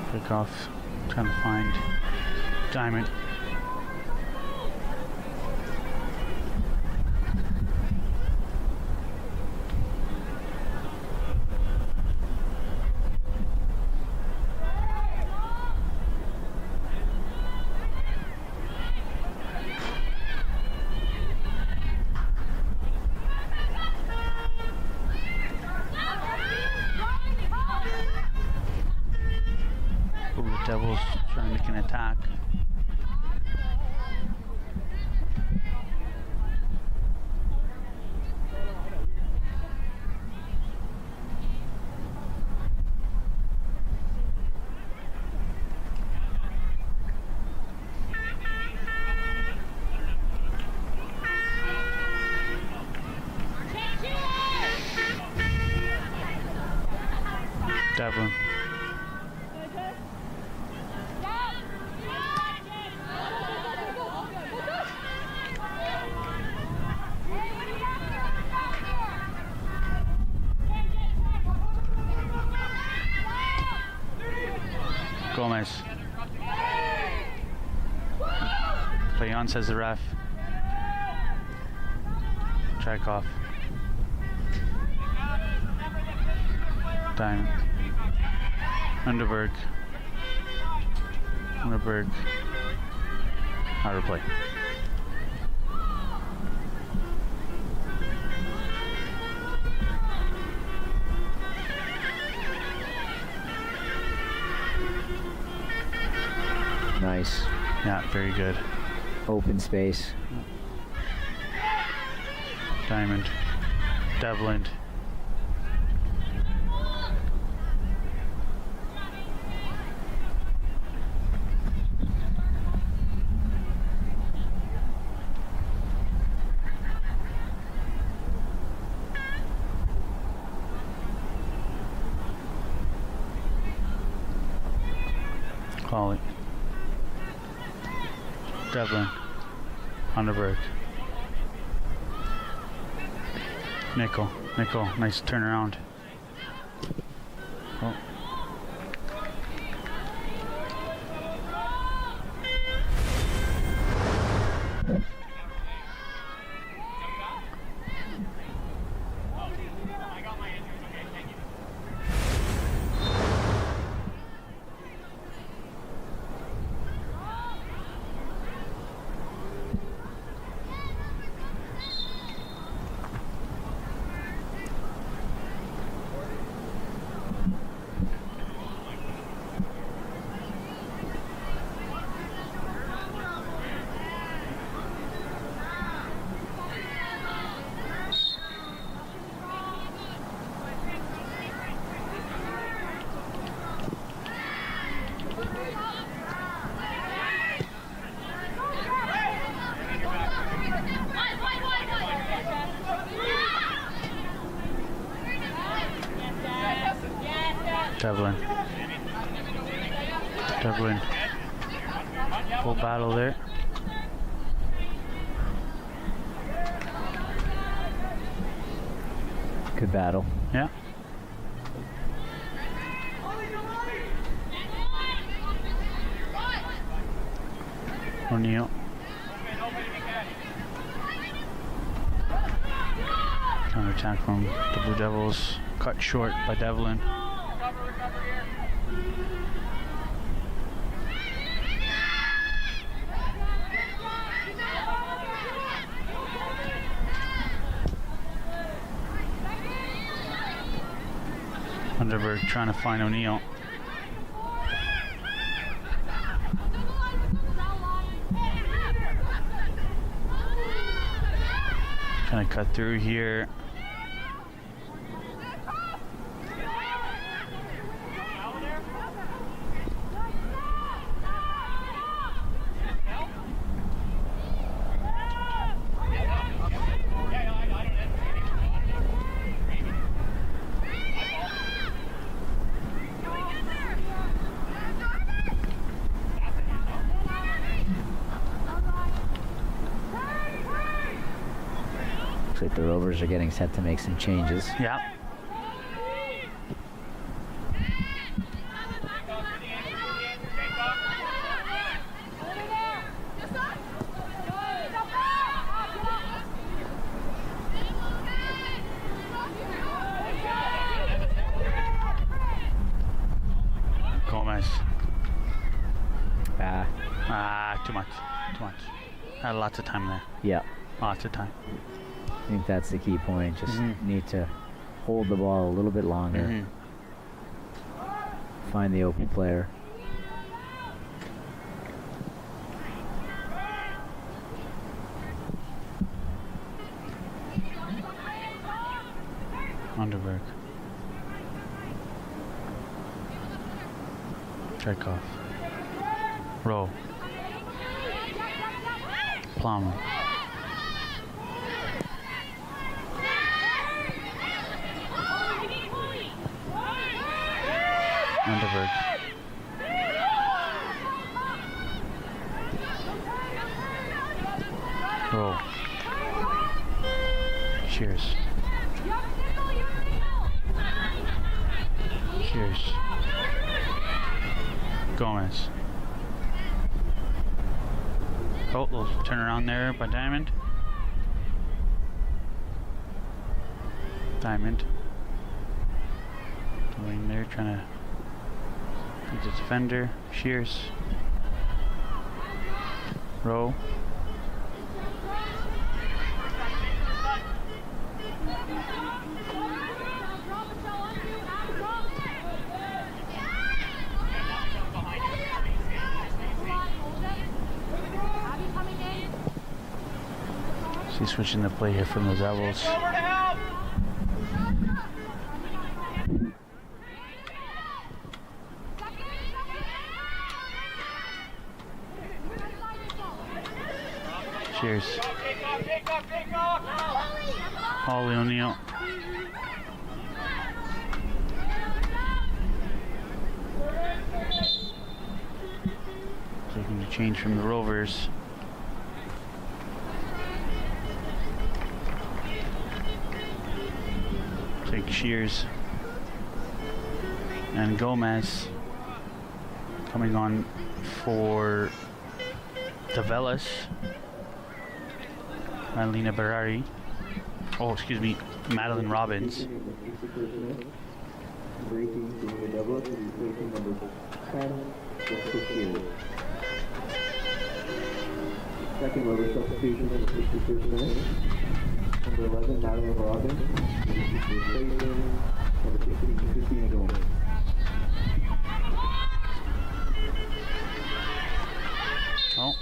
Trikoff trying to find Diamond. Devils trying to make an attack. Devlin. Gomez. Play on, says the ref. Trikoff. Diamond. Underberg. Out of play. Nice. Yeah, very good. Open space. Diamond. Devlin. Polly. Devlin. Underberg. Nickel. Nice turnaround. Oh. Devlin. Full battle there. Good battle. Yeah. O'Neill. Counter attack from the Blue Devils. Cut short by Devlin. Underberg trying to find O'Neill. Trying to cut through here. Looks like the Rovers are getting set to make some changes. Yeah. Gomez. Too much. Had lots of time there. Yeah. Lots of time. I think that's the key point. Just need to hold the ball a little bit longer. Find the open player. Underberg. Chekhov. Rowe. Plum. Underberg. Rowe. Cheers. Cheers. Gomez. Oh, little turn around there by Diamond. Going there, trying to beat the defender. Shears. Rowe. She's switching the play here from the Devils. Cheers. Holly O'Neill. change from the Rovers. Take Shears and Gomez coming on for Tavelas. Madalena Berari. Oh, excuse me, Madeline Robbins. Second Rover substitution in the 61st minute. Number 11, Madeline Robbins. Number 16, Christina Gomez. Oh.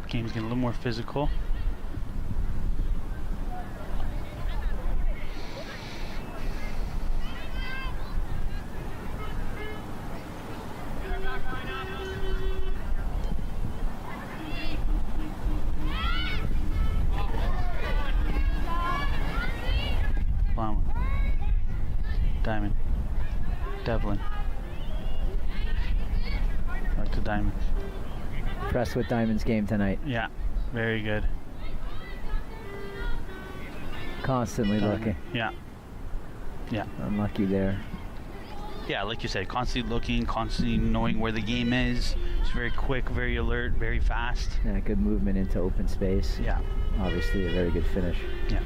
Game's getting a little more physical. Plum. Diamond. Devlin. Back to Diamond. Impressed with Diamond's game tonight. Yeah, very good. Constantly looking. Yeah. Yeah. Unlucky there. Yeah, like you said, constantly looking, constantly knowing where the game is. It's very quick, very alert, very fast. Yeah, good movement into open space. Yeah. Obviously a very good finish. Yeah.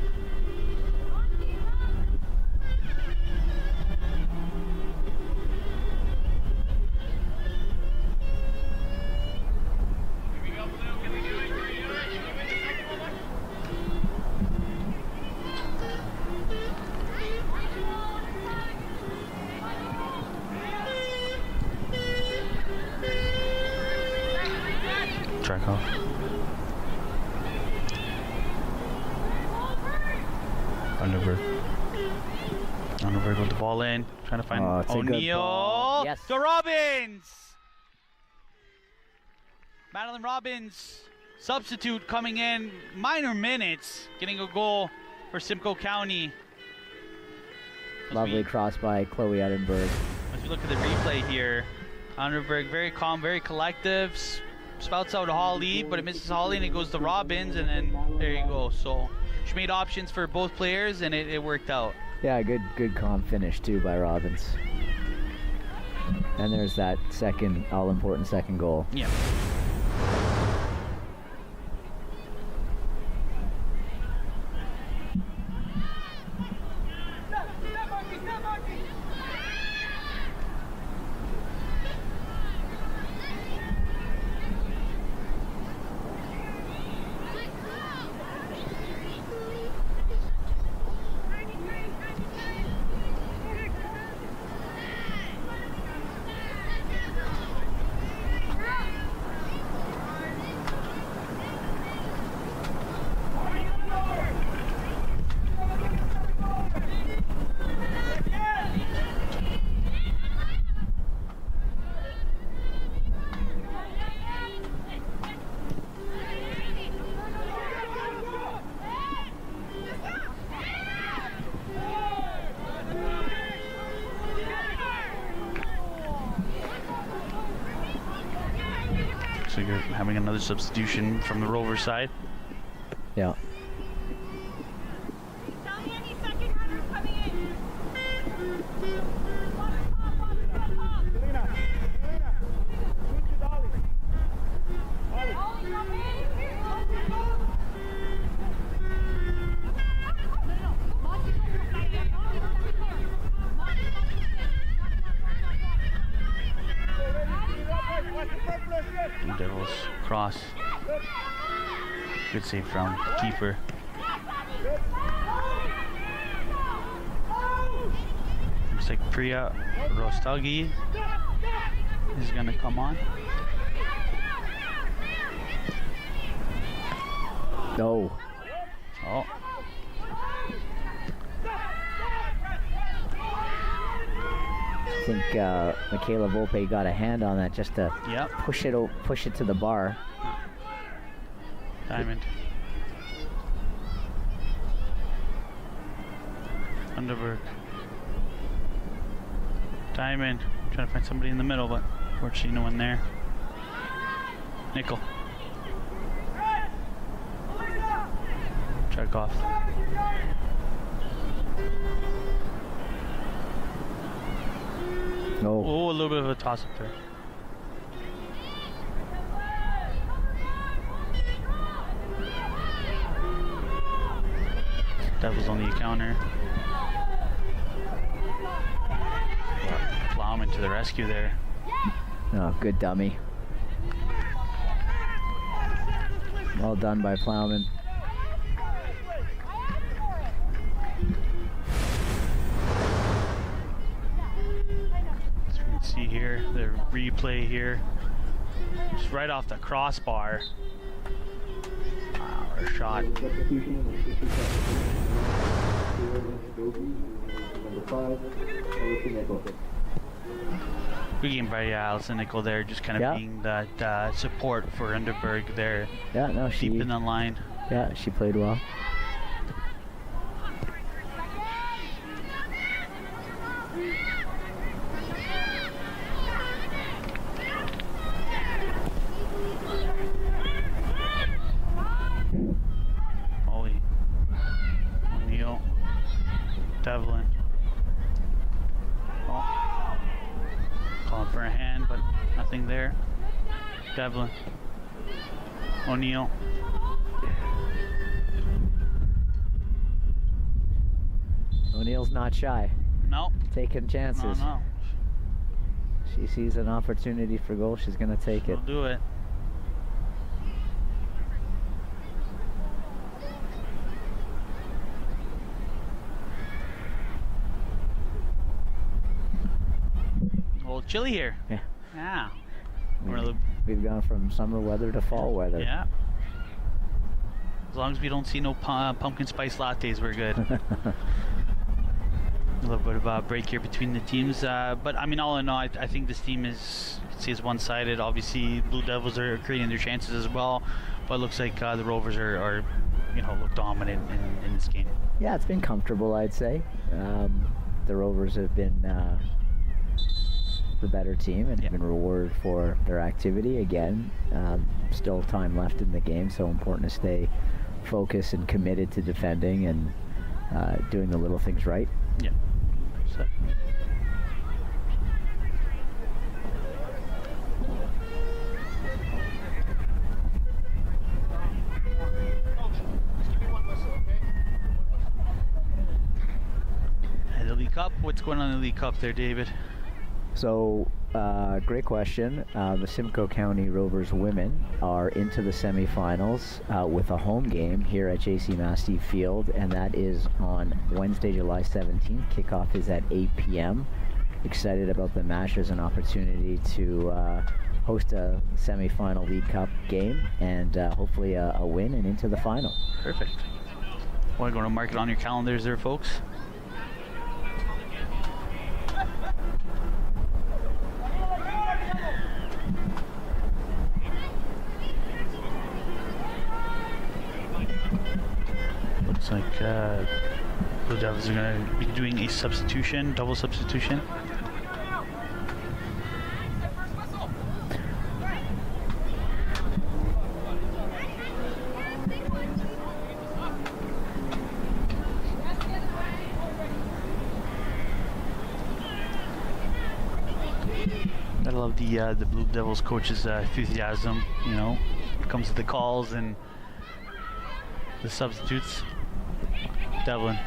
Chekhov. Underberg with the ball in, trying to find O'Neal. Yes. To Robbins! Madeline Robbins, substitute coming in, minor minutes, getting a goal for Simcoe County. Lovely cross by Chloe Edinburgh. As we look at the replay here, Underberg very calm, very collective, spouts out Holly, but it misses Holly and it goes to Robbins, and then there you go. So she made options for both players and it worked out. Yeah, good calm finish too by Robbins. And there's that second, all-important second goal. Yeah. So you're having another substitution from the Rover side. Yeah. Blue Devils cross. Good save from keeper. Looks like Priya Rostagi is going to come on. No. Oh. I think Michaela Volpe got a hand on that just to push it to the bar. Diamond. Underberg. Diamond. Trying to find somebody in the middle, but unfortunately no one there. Nickel. Check off. No. Oh, a little bit of a toss up there. Devils on the counter. Plowman to the rescue there. Oh, good dummy. Well done by Plowman. As you can see here, the replay here. Just right off the crossbar. Wow, what a shot. Good game by Alison Nickel there, just kind of being that support for Underberg there. Yeah, no, deep in the line. Yeah, she played well. Ollie. O'Neill. Devlin. Oh. Calling for a hand, but nothing there. Devlin. O'Neill. O'Neill's not shy. No. Taking chances. No. She sees an opportunity for goal, she's going to take it. She'll do it. A little chilly here. Yeah. Yeah. We've gone from summer weather to fall weather. Yeah. As long as we don't see no pumpkin spice lattes, we're good. A little bit of a break here between the teams, but I mean, all in all, I think this team is one-sided. Obviously, Blue Devils are creating their chances as well, but it looks like the Rovers are look dominant in this game. Yeah, it's been comfortable, I'd say. The Rovers have been the better team and have been rewarded for their activity. Again, still time left in the game, so important to stay focused and committed to defending and doing the little things right. Yeah. So. And the League Cup, what's going on in the League Cup there, David? So, great question. The Simcoe County Rovers women are into the semifinals with a home game here at J.C. Massey Field, and that is on Wednesday, July 17th. Kickoff is at 8 p.m. Excited about the match as an opportunity to host a semifinal League Cup game and hopefully a win and into the final. Perfect. Want to go to mark it on your calendars there, folks? Looks like Blue Devils are going to be doing a substitution, double substitution. I love the Blue Devils coach's enthusiasm, you know, when it comes to the calls and the substitutes. Devlin.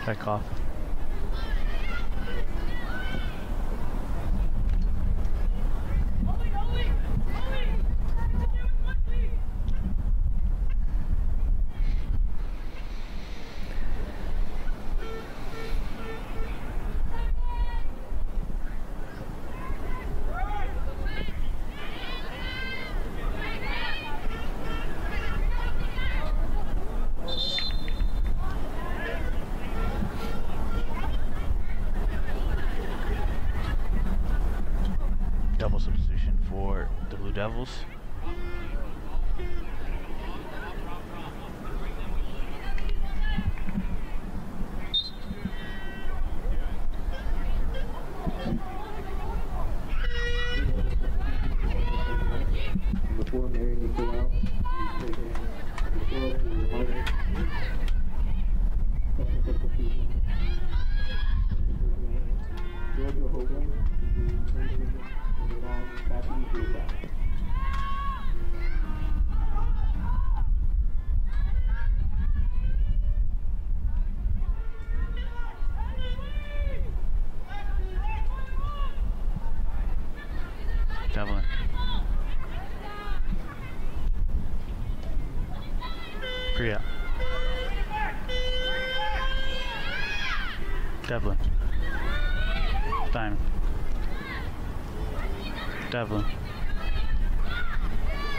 Check off. Double substitution for the Blue Devils. Before Mary Nicolau, Georgia Hogan, Devlin. Priya. Devlin. Diamond. Devlin.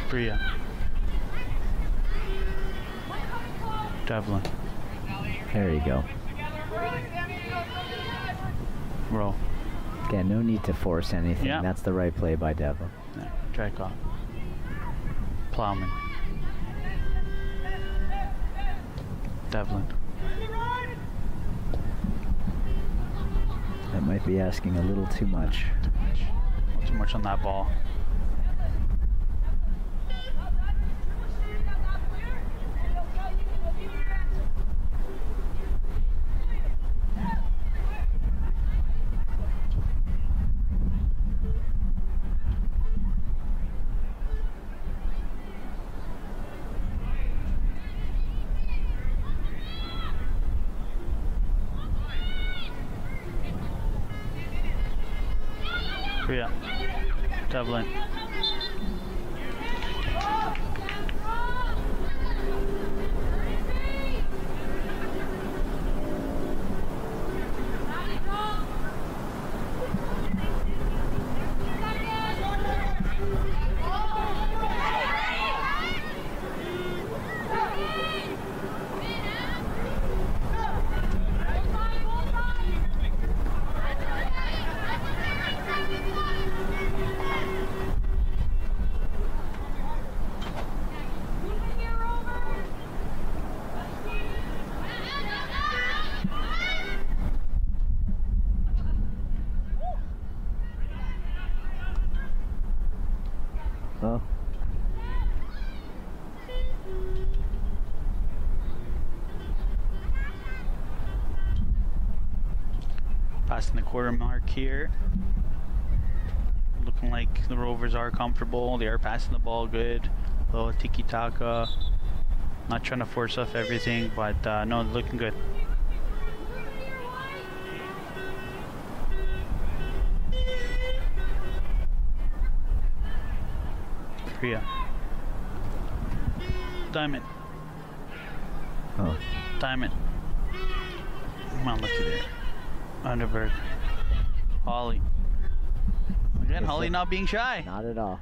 Priya. Devlin. There you go. Roll. Again, no need to force anything. Yeah. That's the right play by Devlin. Yeah, track off. Plowman. Devlin. That might be asking a little too much. A little too much on that ball. Priya. Devlin. Oh. Passing the quarter mark here. Looking like the Rovers are comfortable. They are passing the ball good. A little tiki-taka. Not trying to force off everything, but no, looking good. Priya. Diamond. Oh. Diamond. Come on, looky there. Underberg. Holly. Again, Holly not being shy. Not at all.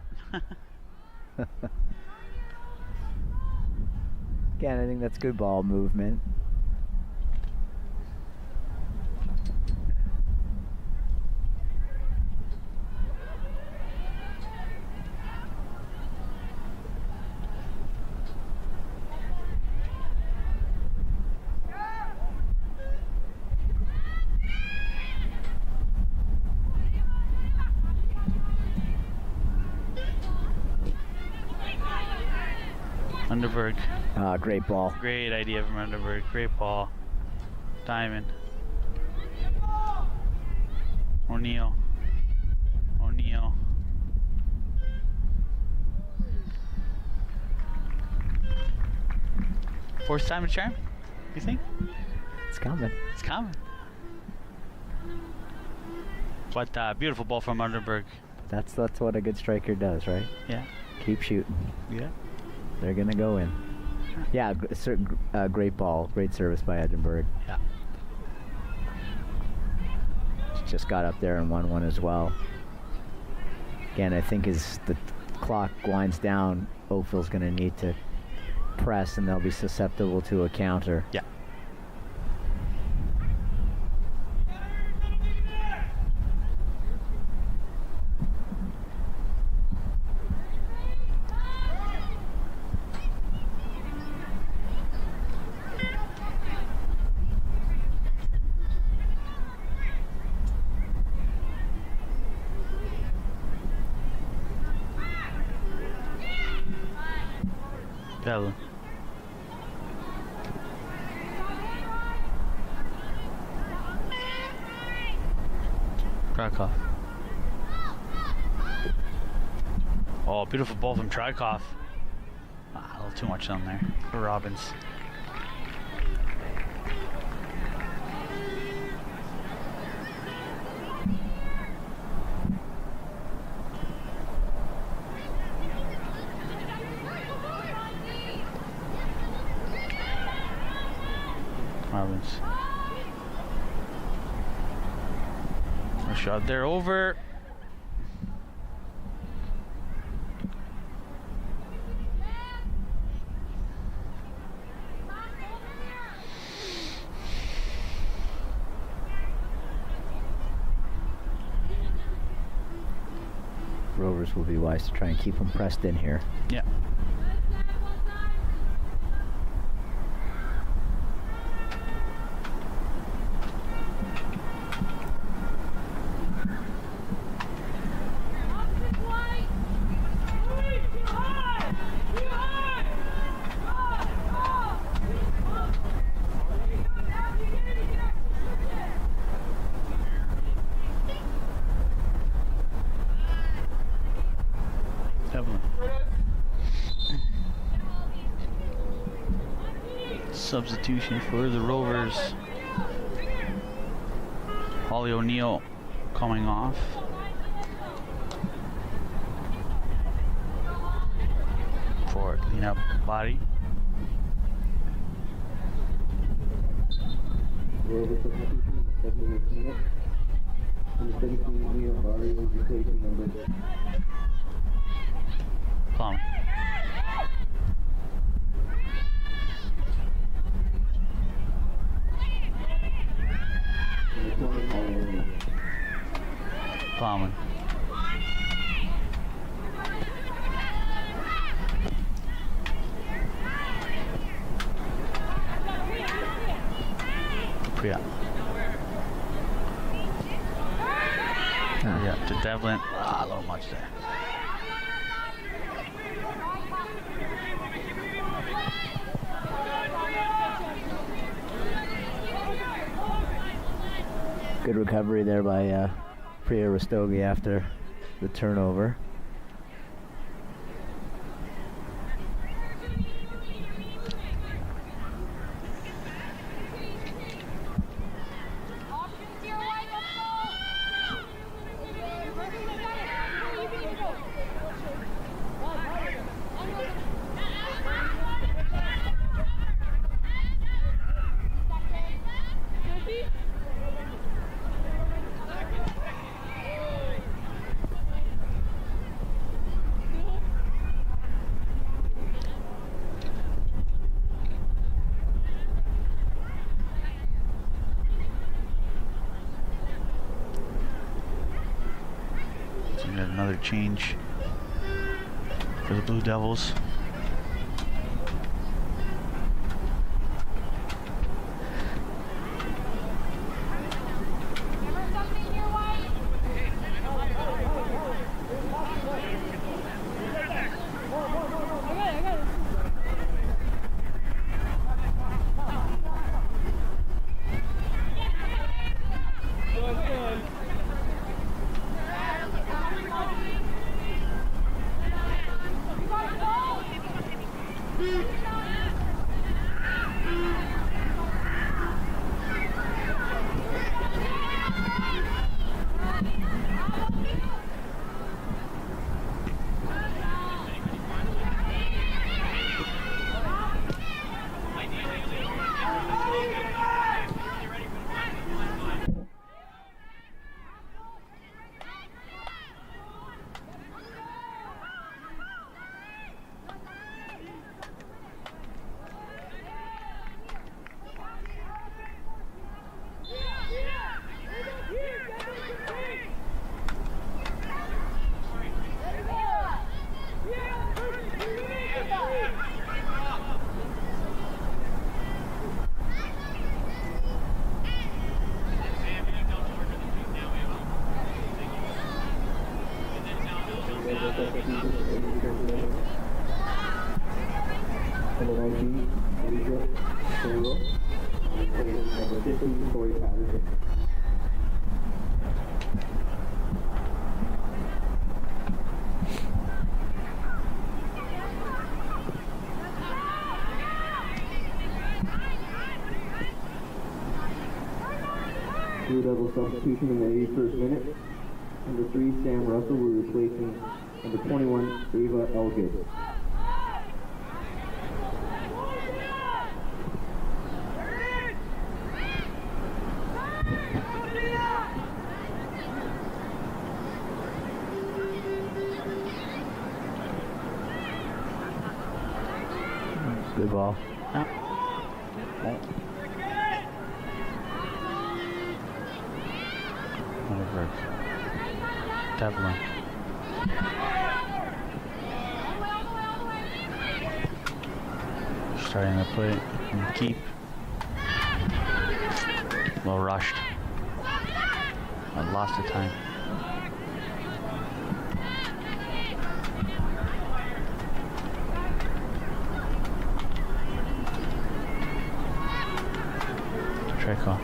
Again, I think that's good ball movement. Underberg. Great ball. Great idea from Underberg. Great ball. Diamond. O'Neal. O'Neal. Fourth time a charm, you think? It's coming. It's coming. But beautiful ball from Underberg. That's what a good striker does, right? Yeah. Keep shooting. Yeah. They're gonna go in. Yeah, great ball, great service by Edinburgh. Yeah. Just got up there and won one as well. Again, I think as the clock winds down, Oakville's gonna need to press, and they'll be susceptible to a counter. Yeah. Devlin. Krakow. Oh, beautiful ball from Trykov. A little too much on there for Robbins. Robbins. A shot there over. Rovers will be wise to try and keep them pressed in here. Yeah. Substitution for the Rovers. Holly O'Neill coming off. For cleanup body. Rovers substitution in the 78th minute. And the 17th minute, Barry will be taking number 6. Plum. Plowman. Yeah. Yeah, to Devlin. A little much there. Good recovery there by Priya Rastogi after the turnover. Another change for the Blue Devils. Number 19, Alicia Solo. Number 15, Corey Patterson. Blue Devil substitution in the 81st minute. Number 3, Sam Russell, will be replacing number 21, Ava Elgid. Good ball. Over. Devlin. Starting the play and keep. Well rushed. I lost the time. Trickle.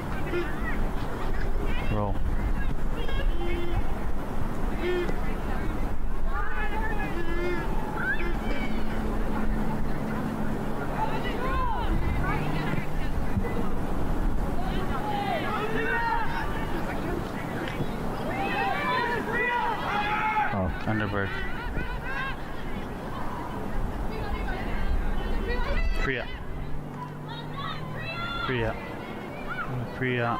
Roll. Oh, Thunderbird. Priya. Priya. Priya.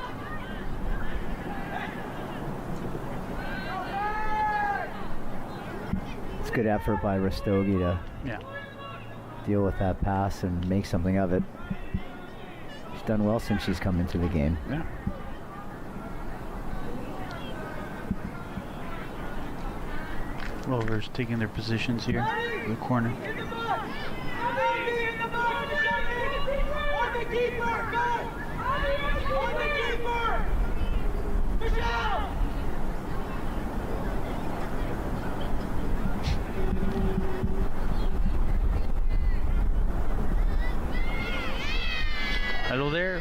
It's good effort by Rastogi to deal with that pass and make something of it. She's done well since she's come into the game. Yeah. Rovers taking their positions here in the corner. Hello there.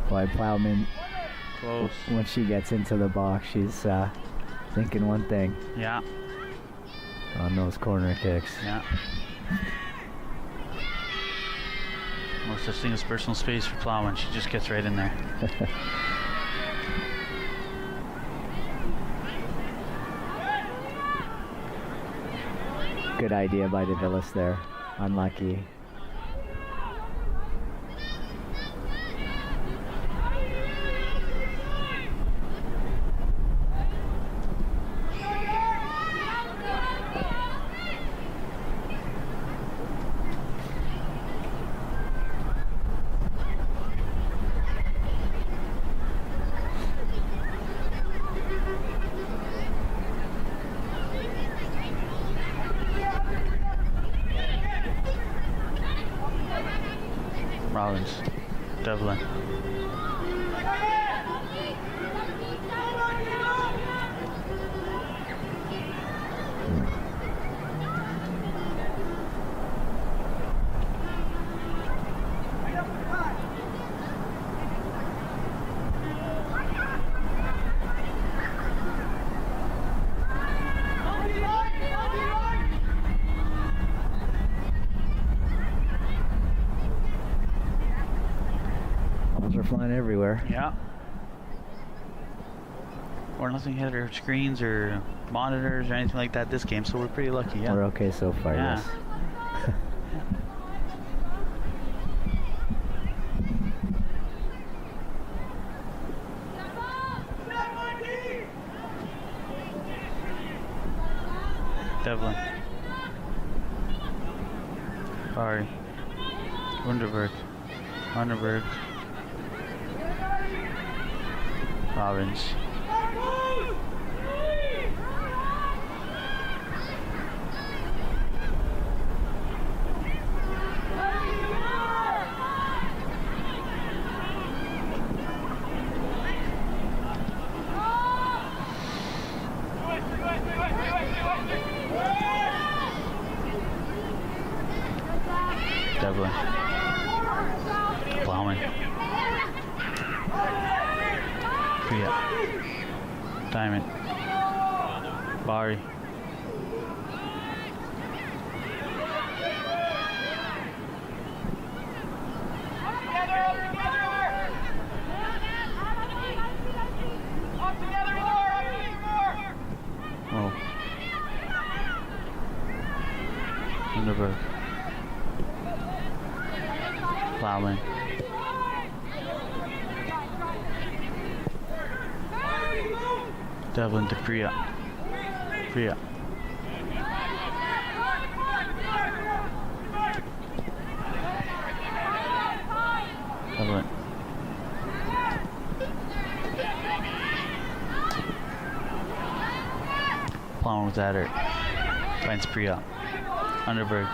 Why Plowman, close. When she gets into the box, she's thinking one thing. Yeah. On those corner kicks. Yeah. No such thing as personal space for Plowman. She just gets right in there. Good idea by DeVillis there. Unlucky. Rollins, Devlin. Balls are flying everywhere. Yeah. Or nothing hit our screens or monitors or anything like that this game, so we're pretty lucky. Yeah. We're okay so far. Yeah. Yes. Devlin. Sorry. Wunderberg. Wunderberg. Robbins. Devlin. Plowman. Priya. Diamond. Bari. Oh. Underberg. Plowman. Devlin to Priya. Priya. Devlin. Plowman was at her. Finds Priya. Underberg.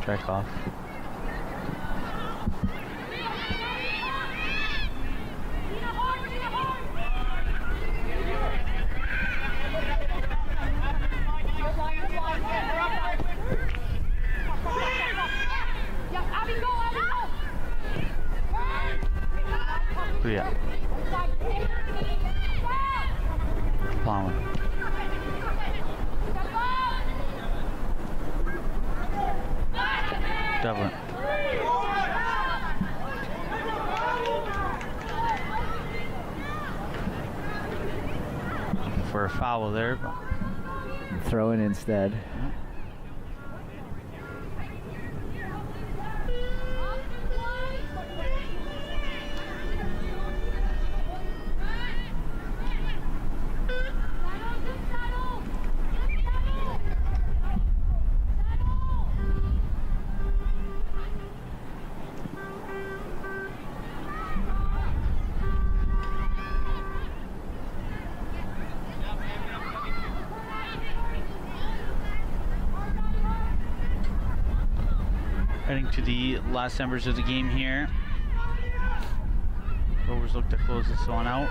Track off. Priya. Plowman. Devlin. For a foul there, but throw in instead. Heading to the last members of the game here. Rovers look to close this one out.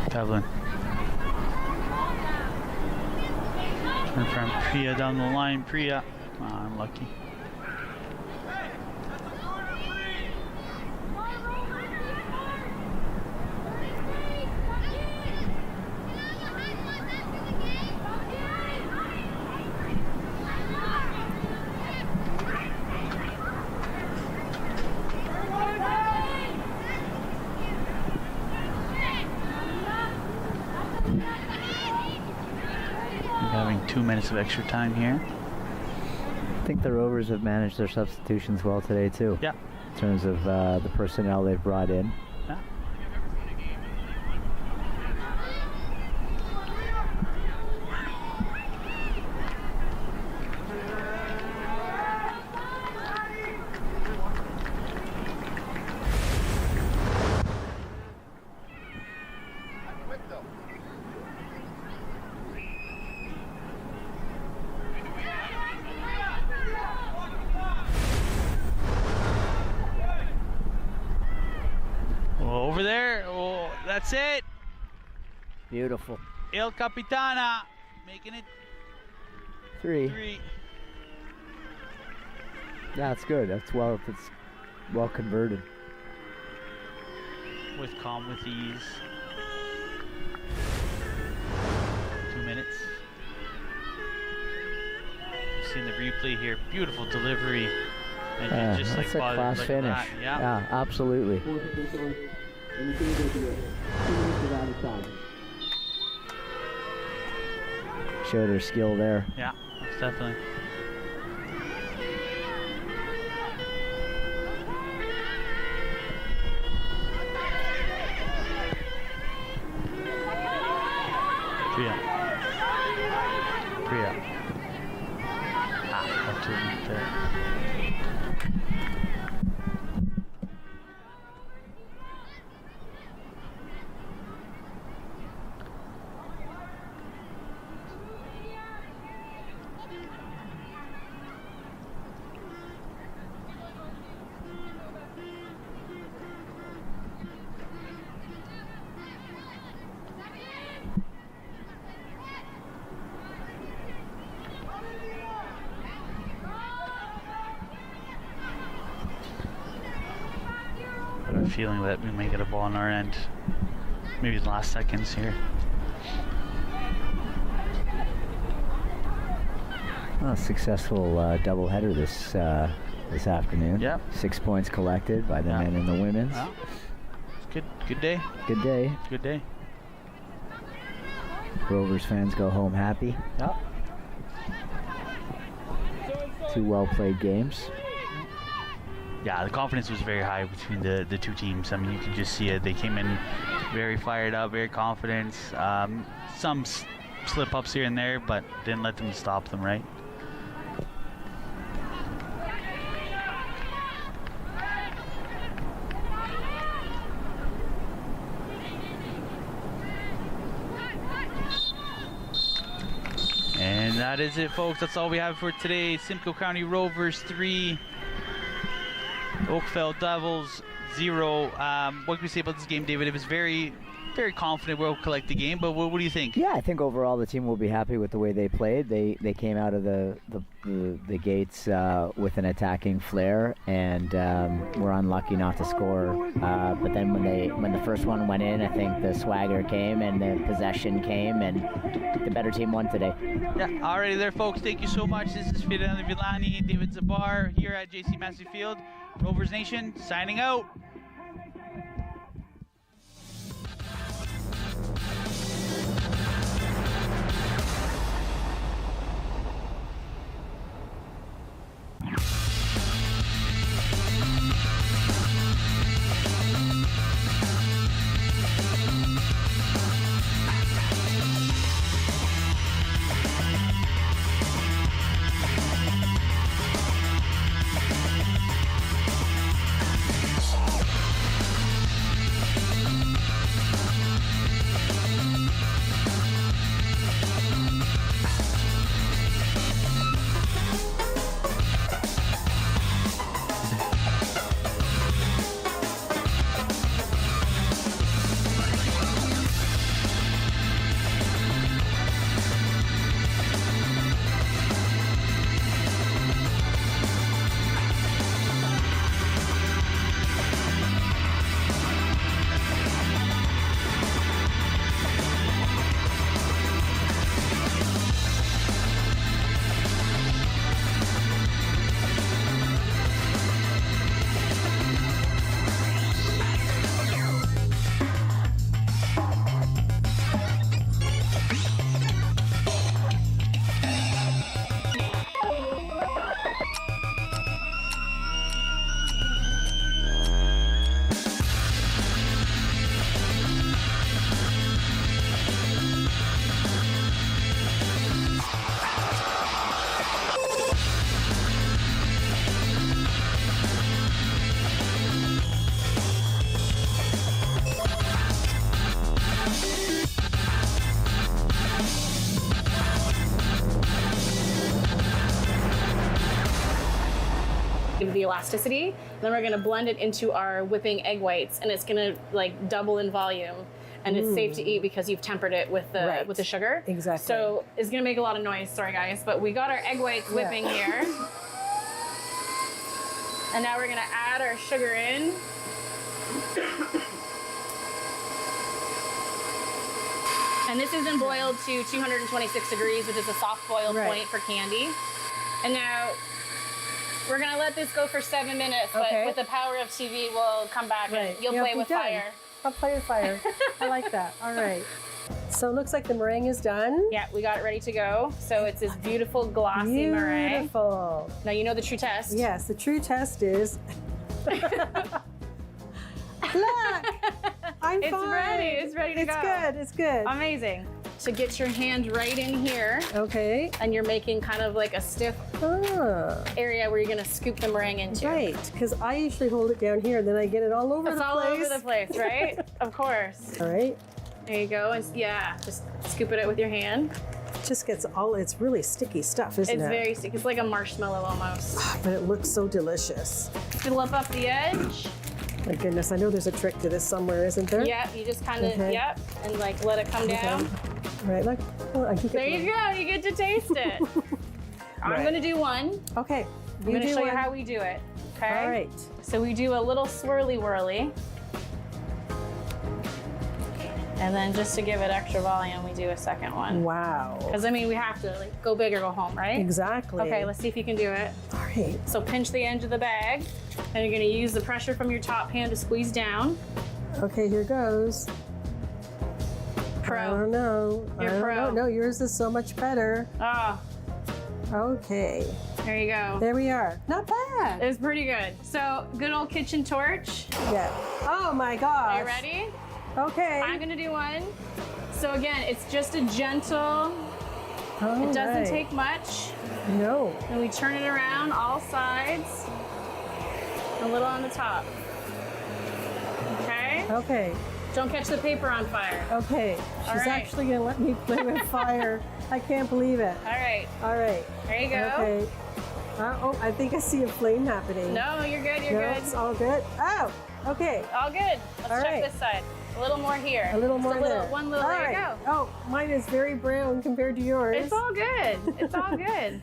Devlin. Turn from Priya down the line. Priya. Oh, unlucky. Having 2 minutes of extra time here. I think the Rovers have managed their substitutions well today too. Yeah. In terms of the personnel they've brought in. Yeah. Over there. Oh, that's it. Beautiful. El Capitana making it Three. That's good. That's well converted. With calm, with ease. 2 minutes. You've seen the replay here. Beautiful delivery. And just that's like a class like finish. that. Yeah, absolutely. Showed her skill there. Yeah, that's definitely. I have a feeling that we may get a ball on our end. Maybe the last seconds here. Well, successful doubleheader this afternoon. Yep. 6 points collected by the men and the women's. Well, it's good day. Good day. Good day. Rovers fans go home happy. Yep. 2 well-played games. Yeah, the confidence was very high between the two teams. I mean, you could just see it. They came in very fired up, very confident. Some slip-ups here and there, but didn't let them stop them, right? And that is it, folks. That's all we have for today. Simcoe County Rovers 3, Oakville Devils 0. What can we say about this game, David? It was very, very confident we'll collect the game, but what do you think? Yeah, I think overall the team will be happy with the way they played. They came out of the gates with an attacking flair, and were unlucky not to score. But then when the first one went in, I think the swagger came and the possession came, and the better team won today. Yeah, alrighty there, folks. Thank you so much. This is Fidel Villani, David Zabar here at JC Massey Field. Rovers Nation signing out. Give the elasticity, then we're gonna blend it into our whipping egg whites, and it's gonna like double in volume, and it's safe to eat because you've tempered it with the sugar. Exactly. So it's gonna make a lot of noise. Sorry guys, but we got our egg whites whipping here, and now we're gonna add our sugar in. And this has been boiled to 226 degrees, which is a soft boil point for candy. And now we're gonna let this go for 7 minutes, but with the power of TV, we'll come back and you'll play with fire. I'll play with fire. I like that. All right. So it looks like the meringue is done. Yeah, we got it ready to go. So it's this beautiful glossy meringue. Beautiful. Now you know the true test. Yes, the true test is. Look, I'm It's fine. ready. It's ready to go. It's good. It's good. Amazing. to get your hand right in here. Okay. And you're making kind of like a stiff area where you're gonna scoop the meringue into. Right, because I usually hold it down here and then I get it all over the place. It's all over the place, right? Of course. All right. There you go. And yeah, just scoop it out with your hand. Just gets all, it's really sticky stuff, isn't it? It's very sticky. It's like a marshmallow almost. But it looks so delicious. Fill up the edge. My goodness, I know there's a trick to this somewhere, isn't there? Yep, you just kind of, yep, and like let it come down. Right, like, oh, I can there you go, you get to taste it. I'm gonna do one. Okay. I'm gonna show you how we do it, okay? All right. So we do a little swirly whirly. And then just to give it extra volume, we do a second one. Wow. Because I mean, we have to like go big or go home, right? Exactly. Okay, let's see if you can do it. All right. So pinch the edge of the bag, and you're gonna use the pressure from your top hand to squeeze down. Okay, here goes. Pro. I don't know. You're I don't pro. know. No, yours is so much better. Oh. Okay. There you go. There we are. Not bad. It was pretty good. So good old kitchen torch. Yeah. Oh my gosh. Are you ready? Okay. I'm gonna do one. So again, it's just a gentle, it doesn't take much. No. And we turn it around all sides, a little on the top. Okay? Okay. Don't catch the paper on fire. Okay. All She's right. actually gonna let me play with fire. I can't believe it. All right. All right. There you go. Okay. Oh, I think I see a flame happening. No, you're good, you're No, good. it's all good. Oh, okay. All good. Let's All check right. this side. A little more here. A little more Just there. One little, All there right. you go. Oh, mine is very brown compared to yours. It's all good. It's all good.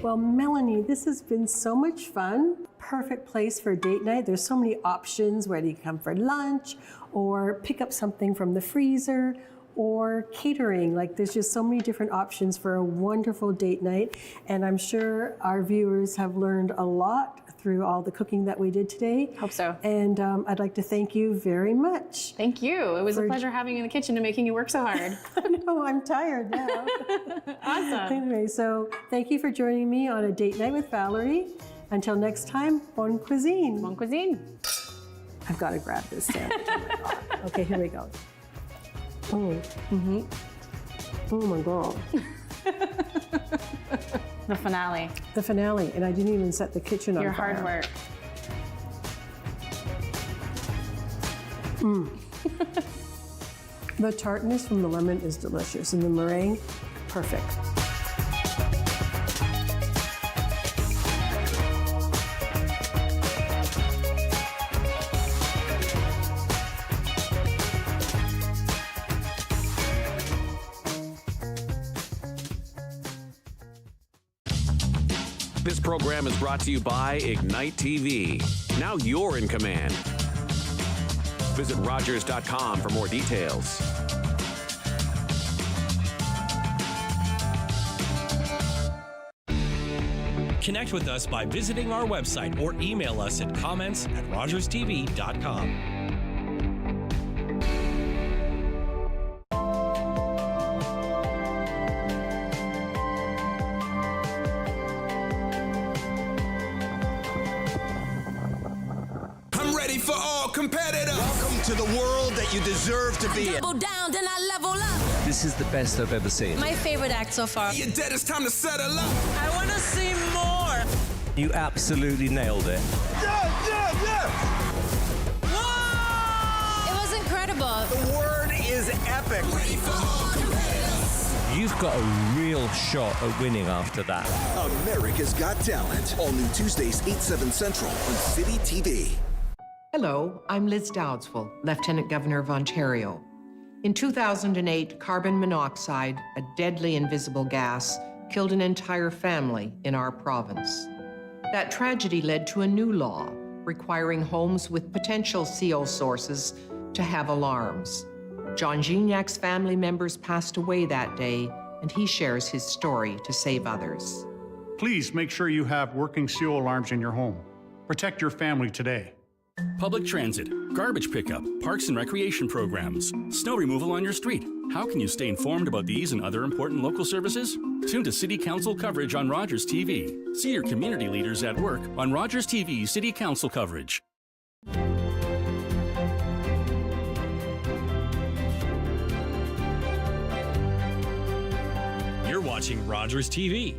Well, Melanie, this has been so much fun. Perfect place for date night. There's so many options, whether you come for lunch or pick up something from the freezer or catering. Like there's just so many different options for a wonderful date night. And I'm sure our viewers have learned a lot through all the cooking that we did today. Hope so. And I'd like to thank you very much. Thank you. It was a pleasure having you in the kitchen and making you work so hard. No, I'm tired now. Awesome. Anyway, so thank you for joining me on a date night with Valerie. Until next time, bon cuisine. Bon cuisine. I've got to grab this sandwich. Oh my God. Okay, here we go. Oh, oh my God. The finale. The finale, and I didn't even set the kitchen on Your fire. hard work. The tartness from the lemon is delicious, and the meringue, perfect. This program is brought to you by Ignite TV. Now you're in command. Visit Rogers.com for more details. Connect with us by visiting our website or email us at comments@rogerstv.com. I'm ready for all competitors. Welcome to the world that you deserve to be in. Double down, then I level up. This is the best I've ever seen. My favorite act so far. You're dead, it's time to settle up. I want to see more. You absolutely nailed it. It was incredible. The word is epic. Ready for all competitors. You've got a real shot at winning after that. America's Got Talent. All new Tuesdays, 8/7 Central on City TV. Hello, I'm Liz Dowdswell, Lieutenant Governor of Ontario. In 2008, carbon monoxide, a deadly invisible gas, killed an entire family in our province. That tragedy led to a new law requiring homes with potential CO sources to have alarms. John Gignac's family members passed away that day, and he shares his story to save others. Please make sure you have working CO alarms in your home. Protect your family today. Public transit, garbage pickup, parks and recreation programs, snow removal on your street. How can you stay informed about these and other important local services? Tune to City Council coverage on Rogers TV. See your community leaders at work on Rogers TV City Council coverage. watching Rogers TV.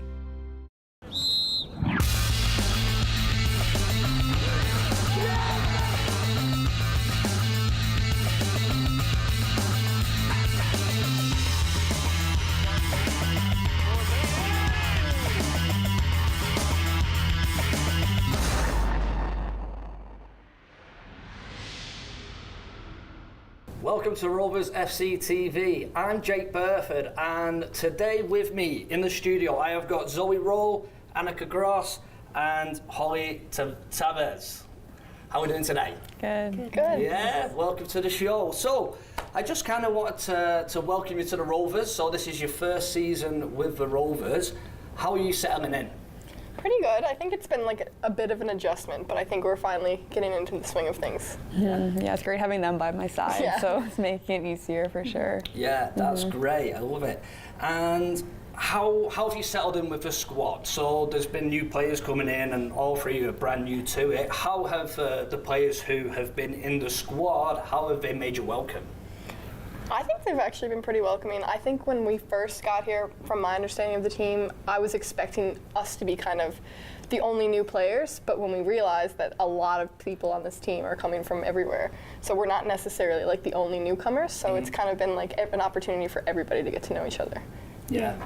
Welcome to Rovers FC TV. I'm Jake Burford, and today with me in the studio I have got Zoe Rowe, Annika Gross, and Holly Tavez. How are we doing today? Good. Yeah, welcome to the show. So, I just kind of wanted to welcome you to the Rovers. So this is your first season with the Rovers. How are you settling in? Pretty good. I think it's been like a bit of an adjustment, but I think we're finally getting into the swing of things. Yeah, it's great having them by my side, so it's making it easier for sure. Yeah, that's great. I love it. And how have you settled in with the squad? So there's been new players coming in, and all three are brand new to it. How have the players who have been in the squad, how have they made you welcome? I think they've actually been pretty welcoming. I think when we first got here, from my understanding of the team, I was expecting us to be kind of the only new players, but when we realized that a lot of people on this team are coming from everywhere, so we're not necessarily like the only newcomers, so it's kind of been like an opportunity for everybody to get to know each other. Yeah.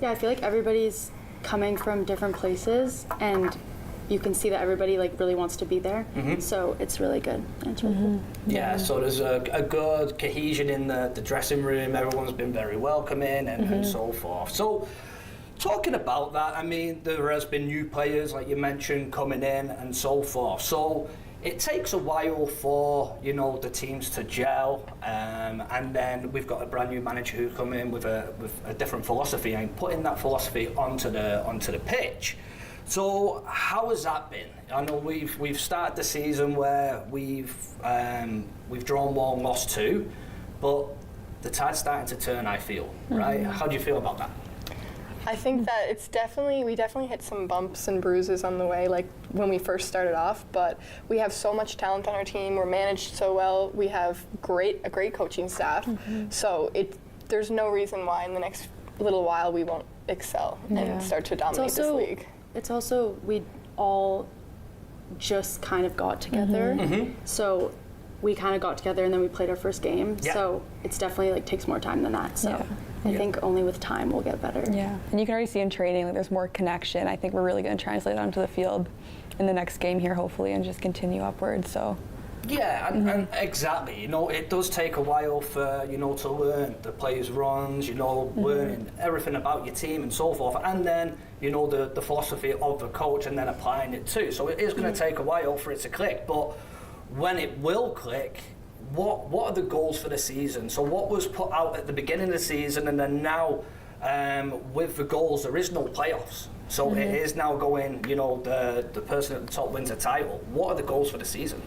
Yeah, I feel like everybody's coming from different places, and you can see that everybody like really wants to be there. So it's really good. It's really cool. Yeah, so there's a good cohesion in the dressing room. Everyone's been very welcoming and so forth. So talking about that, I mean, there has been new players, like you mentioned, coming in and so forth. So it takes a while for, you know, the teams to gel, and then we've got a brand new manager who come in with a different philosophy and putting that philosophy onto the pitch. So how has that been? I know we've started the season where we've drawn 1, lost 2, but the tide's starting to turn, I feel, right? How do you feel about that? I think that we definitely hit some bumps and bruises on the way, like when we first started off, but we have so much talent on our team, we're managed so well, we have a great coaching staff, so there's no reason why in the next little while we won't excel and start to dominate this league. It's also, we all just kind of got together. So we kind of got together and then we played our first game. So it's definitely like takes more time than that. So I think only with time we'll get better. Yeah, and you can already see in training like there's more connection. I think we're really going to translate it onto the field in the next game here, hopefully, and just continue upwards. So. Yeah, and exactly. You know, it does take a while for, you know, to learn the players' runs, you know, learning everything about your team and so forth, and then, you know, the philosophy of the coach and then applying it too. So it is going to take a while for it to click, but when it will click, what are the goals for the season? So what was put out at the beginning of the season, and then now with the goals, there is no playoffs. So it is now going, you know, the person at the top wins a title. What are the goals for the season?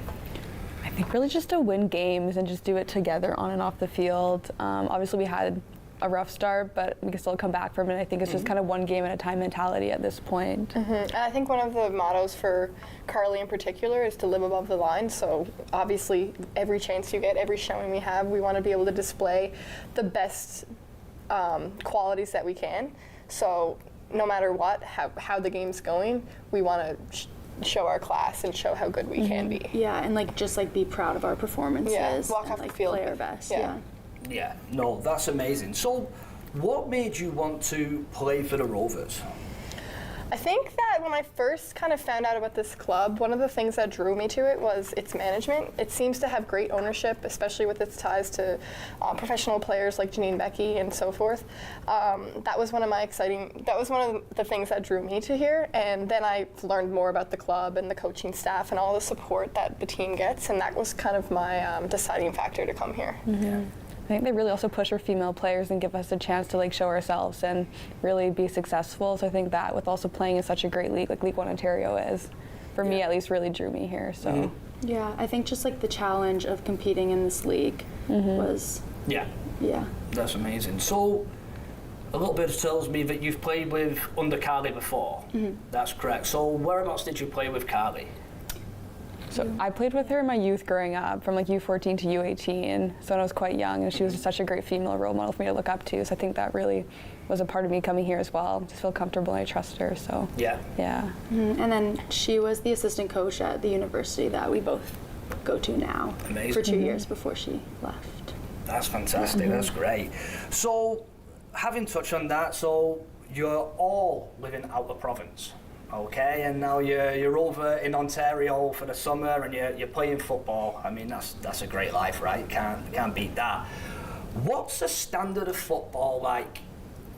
I think really just to win games and just do it together on and off the field. Obviously we had a rough start, but we can still come back from it. I think it's just kind of one game at a time mentality at this point. And I think one of the mottos for Carly in particular is to live above the line. So obviously every chance you get, every showing we have, we want to be able to display the best qualities that we can. So no matter what, how the game's going, we want to show our class and show how good we can be. Yeah, and like just like be proud of our performances. Yeah, walk and off like the field play our best. Yeah, no, that's amazing. So what made you want to play for the Rovers? I think that when I first kind of found out about this club, one of the things that drew me to it was its management. It seems to have great ownership, especially with its ties to professional players like Janine Becky and so forth. That was one of the things that drew me to here. And then I learned more about the club and the coaching staff and all the support that the team gets, and that was kind of my deciding factor to come here. I think they really also push our female players and give us a chance to like show ourselves and really be successful. So I think that with also playing in such a great league like League One Ontario is, for me at least, really drew me here. So yeah, I think just like the challenge of competing in this league was that's amazing. So a little bit tells me that you've played with under Carly before. That's correct. So whereabouts did you play with Carly? So I played with her in my youth growing up, from like U14 to U18, so when I was quite young, and she was such a great female role model for me to look up to, so I think that really was a part of me coming here as well. Just feel comfortable and I trust her, so. Yeah. And then she was the assistant coach at the university that we both go to now. Amazing. For 2 years before she left. That's fantastic, that's great. So, having touched on that, so you're all living out of province, okay? And now you're over in Ontario for the summer and you're playing football. I mean, that's a great life, right? Can't beat that. What's the standard of football like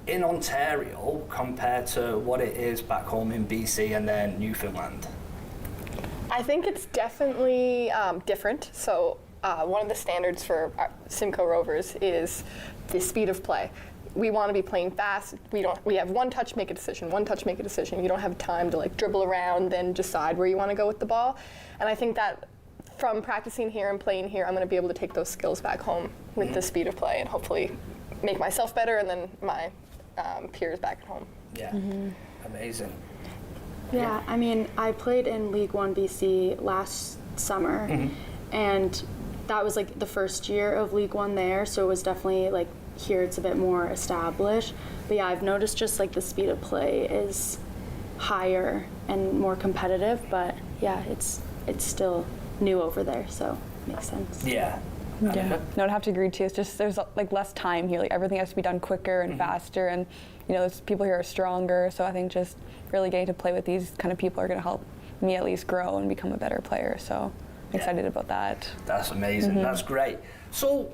in Ontario compared to what it is back home in BC and then Newfoundland? I think it's definitely different. So one of the standards for Simcoe Rovers is the speed of play. We want to be playing fast. We have one touch, make a decision. One touch, make a decision. You don't have time to like dribble around, then decide where you want to go with the ball. And I think that from practicing here and playing here, I'm going to be able to take those skills back home with the speed of play and hopefully make myself better and then my peers back at home. Yeah, amazing. Yeah, I mean, I played in League One BC last summer, and that was like the first year of League One there, so it was definitely like here it's a bit more established. But yeah, I've noticed just like the speed of play is higher and more competitive, but yeah, it's still new over there, so it makes sense. Yeah. Yeah, no, I'd have to agree too. It's just there's like less time here. Like everything has to be done quicker and faster, and you know, those people here are stronger. So I think just really getting to play with these kind of people are going to help me at least grow and become a better player. So I'm excited about that. That's amazing. That's great. So,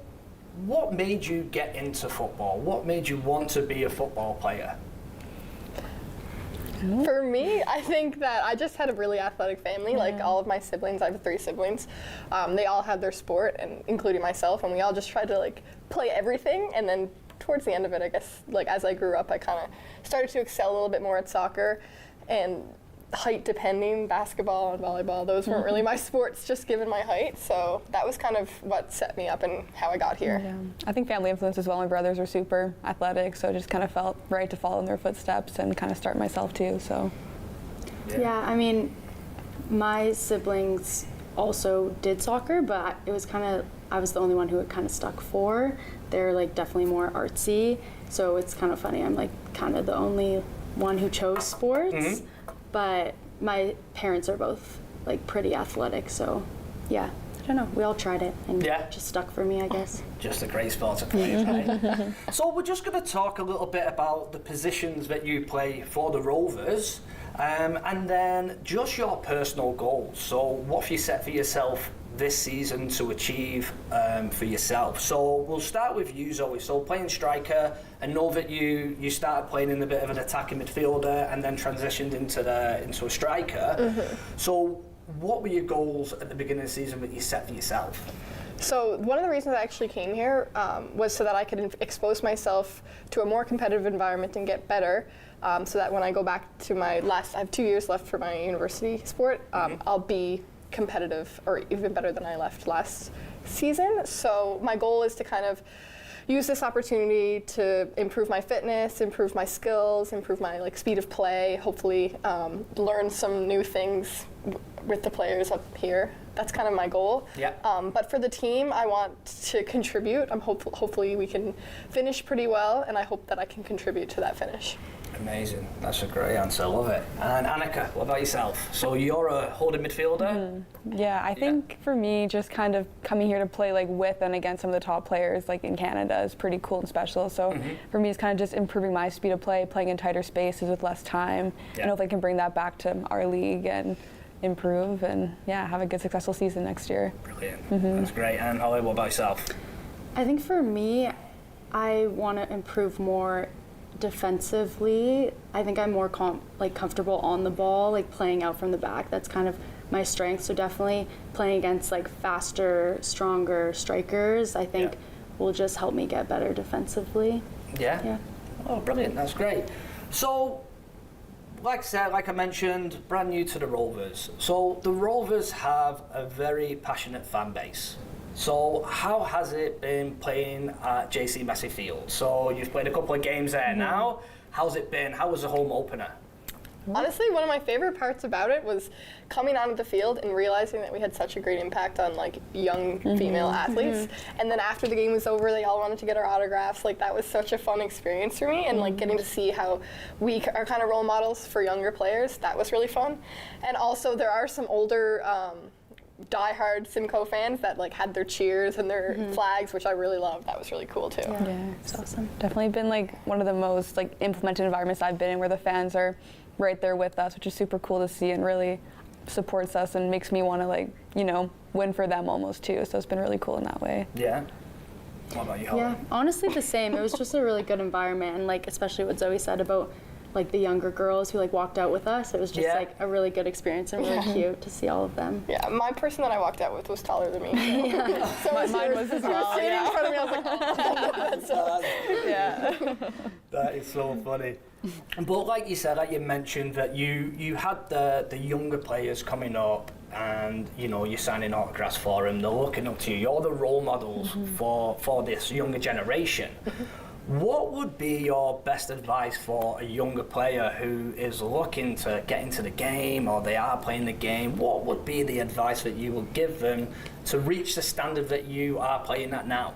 what made you get into football? What made you want to be a football player? For me, I think that I just had a really athletic family. Like all of my siblings, I have 3 siblings. They all had their sport, and including myself, and we all just tried to like play everything. And then towards the end of it, I guess, like as I grew up, I kind of started to excel a little bit more at soccer, and height depending, basketball and volleyball, those weren't really my sports, just given my height. So that was kind of what set me up and how I got here. Yeah. I think family influence as well. My brothers were super athletic, so it just kind of felt right to follow in their footsteps and kind of start myself too. So. Yeah, I mean, my siblings also did soccer, but it was kind of, I was the only one who it kind of stuck for. They're like definitely more artsy, so it's kind of funny. I'm like kind of the only one who chose sports. But my parents are both like pretty athletic, so yeah, I don't know. We all tried it and it just stuck for me, I guess. Just a great sport to play, right? So we're just going to talk a little bit about the positions that you play for the Rovers, and then just your personal goals. So what have you set for yourself this season to achieve for yourself? So we'll start with you, Zoe. So playing striker, I know that you started playing in a bit of an attacking midfielder and then transitioned into a striker. So what were your goals at the beginning of the season that you set for yourself? So one of the reasons I actually came here was so that I could expose myself to a more competitive environment and get better, so that when I go back to I have 2 years left for my university sport, I'll be competitive or even better than I left last season. So my goal is to kind of use this opportunity to improve my fitness, improve my skills, improve my like speed of play, hopefully learn some new things with the players up here. That's kind of my goal. Yeah. But for the team, I want to contribute. Hopefully we can finish pretty well, and I hope that I can contribute to that finish. Amazing. That's a great answer. I love it. And Annika, what about yourself? So you're a holding midfielder? Yeah, I think for me, just kind of coming here to play like with and against some of the top players like in Canada is pretty cool and special. So for me, it's kind of just improving my speed of play, playing in tighter spaces with less time, and hope I can bring that back to our league and improve and have a good successful season next year. Brilliant. That's great. And Holly, what about yourself? I think for me, I want to improve more defensively. I think I'm more comfortable on the ball, like playing out from the back. That's kind of my strength. So definitely playing against like faster, stronger strikers, I think will just help me get better defensively. Yeah. Oh, brilliant. That's great. So, like I mentioned, brand new to the Rovers. So the Rovers have a very passionate fan base. So how has it been playing at JC Massey Field? So you've played a couple of games there now. How's it been? How was the home opener? Honestly, one of my favorite parts about it was coming onto the field and realizing that we had such a great impact on like young female athletes. And then after the game was over, they all wanted to get our autographs. Like that was such a fun experience for me, and like getting to see how we are kind of role models for younger players. That was really fun. And also there are some older diehard Simcoe fans that like had their cheers and their flags, which I really loved. That was really cool too. Yeah, it's awesome. Definitely been like one of the most like implemented environments I've been in, where the fans are right there with us, which is super cool to see and really supports us and makes me want to like, you know, win for them almost too. So it's been really cool in that way. Yeah. What about you, Holly? Yeah, honestly the same. It was just a really good environment, and like especially what Zoe said about like the younger girls who like walked out with us. It was just like a really good experience and really cute to see all of them. Yeah, my person that I walked out with was taller than me. So Mine was as well. Sitting in front of me, I was like, oh. Yeah. That is so funny. But like you said, like you mentioned that you had the younger players coming up, and you know you're signing autographs for them. They're looking up to you. You're the role models for this younger generation. What would be your best advice for a younger player who is looking to get into the game, or they are playing the game? What would be the advice that you would give them to reach the standard that you are playing at now?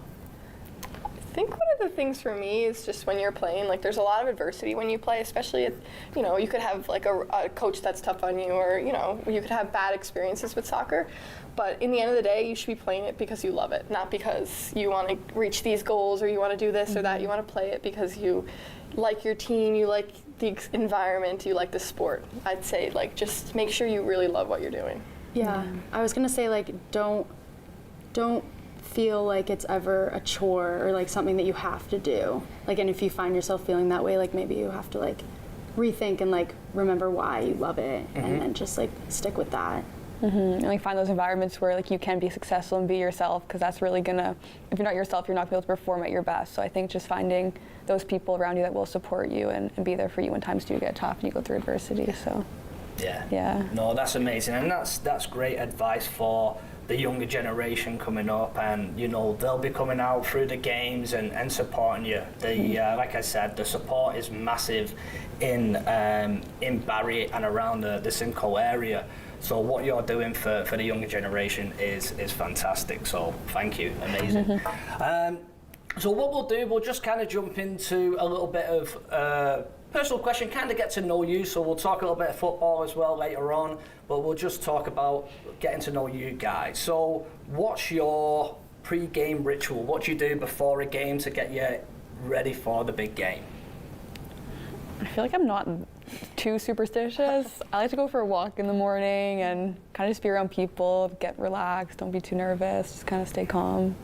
I think one of the things for me is just when you're playing, like there's a lot of adversity when you play, especially if, you know, you could have like a coach that's tough on you, or, you know, you could have bad experiences with soccer. But in the end of the day, you should be playing it because you love it, not because you want to reach these goals or you want to do this or that. You want to play it because you like your team, you like the environment, you like the sport. I'd say like just make sure you really love what you're doing. Yeah, I was gonna say like don't feel like it's ever a chore or like something that you have to do. Like, and if you find yourself feeling that way, like maybe you have to like rethink and like remember why you love it, and then just like stick with that. And like find those environments where like you can be successful and be yourself, because that's really gonna, if you're not yourself, you're not gonna be able to perform at your best. So I think just finding those people around you that will support you and be there for you when times do get tough and you go through adversity. So yeah. No, that's amazing, and that's great advice for the younger generation coming up, and you know they'll be coming out through the games and supporting you. Like I said, the support is massive in Barrie and around the Simcoe area. So what you're doing for the younger generation is fantastic. So thank you, amazing. So what we'll do, we'll just kind of jump into a little bit of personal question, kind of get to know you. So we'll talk a little bit of football as well later on, but we'll just talk about getting to know you guys. So what's your pre-game ritual? What do you do before a game to get you ready for the big game? I feel like I'm not too superstitious. I like to go for a walk in the morning and kind of just be around people, get relaxed, don't be too nervous, just kind of stay calm.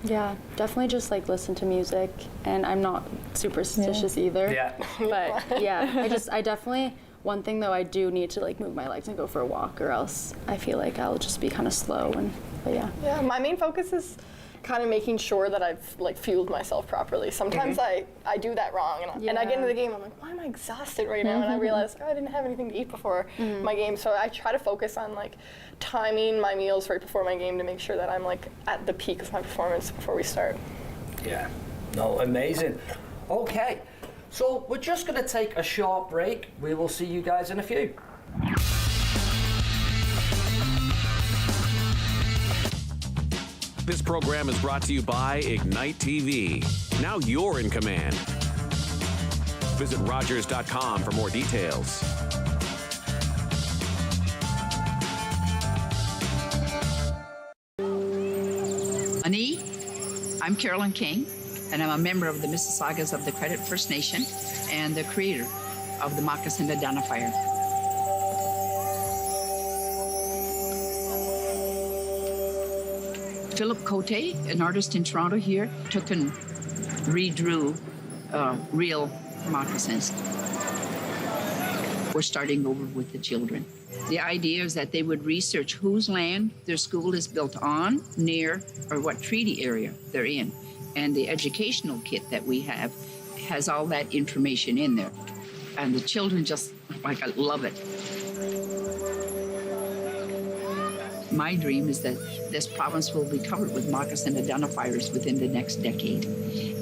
Yeah, definitely just like listen to music, and I'm not superstitious either. Yeah. But yeah, I definitely, one thing though, I do need to like move my legs and go for a walk, or else I feel like I'll just be kind of slow, but yeah. Yeah, my main focus is kind of making sure that I've like fueled myself properly. Sometimes I do that wrong, and I get into the game, I'm like, why am I exhausted right now? And I realize, I didn't have anything to eat before my game. So I try to focus on like timing my meals right before my game to make sure that I'm like at the peak of my performance before we start. Yeah, no, amazing. Okay, so we're just gonna take a short break. We will see you guys in a few. This program is brought to you by Ignite TV. Now you're in command. Visit Rogers.com for more details. Ani, I'm Carolyn King, and I'm a member of the Mississaugas of the Credit First Nation and the creator of the Moccasin Identifier. Philip Cote, an artist in Toronto here, took and redrew real moccasins. We're starting over with the children. The idea is that they would research whose land their school is built on, near, or what treaty area they're in. And the educational kit that we have has all that information in there. And the children just, love it. My dream is that this province will be covered with moccasin identifiers within the next decade,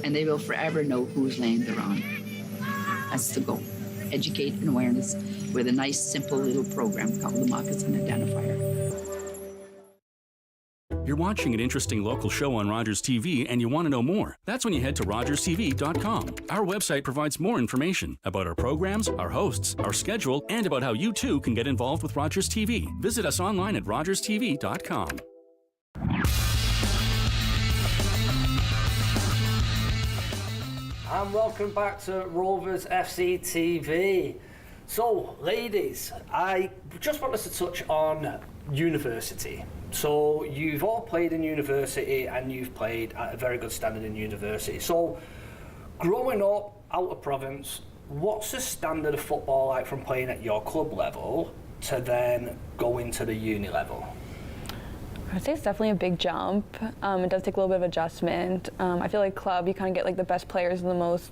and they will forever know whose land they're on. That's the goal. educate and awareness with a nice, simple little program called the Moccasin Identifier. You're watching an interesting local show on Rogers TV and you want to know more. That's when you head to RogersTV.com. Our website provides more information about our programs, our hosts, our schedule, and about how you too can get involved with Rogers TV. Visit us online at RogersTV.com. And welcome back to Rovers FC TV. So, ladies, I just wanted to touch on university. So, you've all played in university and you've played at a very good standard in university. So, growing up out of province, what's the standard of football like from playing at your club level to then going to the uni level? I'd say it's definitely a big jump. It does take a little bit of adjustment. I feel like club, you kind of get like the best players and the most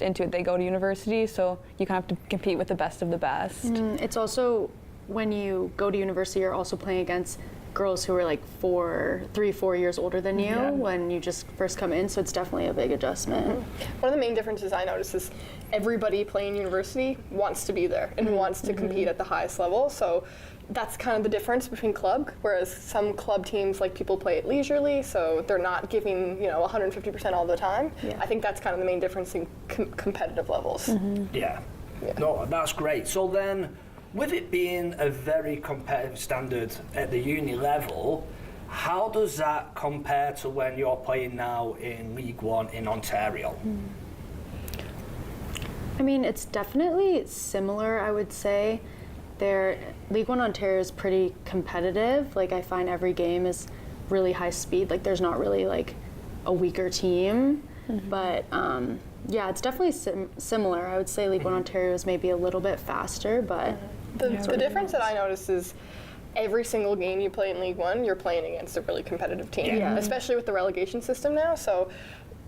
into it. They go to university, so you kind of have to compete with the best of the best. It's also, when you go to university, you're also playing against girls who are like 3-4 years older than you when you just first come in, so it's definitely a big adjustment. One of the main differences I noticed is everybody playing university wants to be there and wants to compete at the highest level, so that's kind of the difference between club, whereas some club teams, like, people play it leisurely, so they're not giving 150% all the time. I think that's kind of the main difference in competitive levels. Yeah. No, that's great. So then, with it being a very competitive standard at the uni level, how does that compare to when you're playing now in League One in Ontario? I mean, it's definitely similar, I would say. League One Ontario is pretty competitive. Like, I find every game is really high speed. Like, there's not really like a weaker team, but yeah, it's definitely similar. I would say League One Ontario is maybe a little bit faster, but the difference that I notice is every single game you play in League One, you're playing against a really competitive team, especially with the relegation system now. So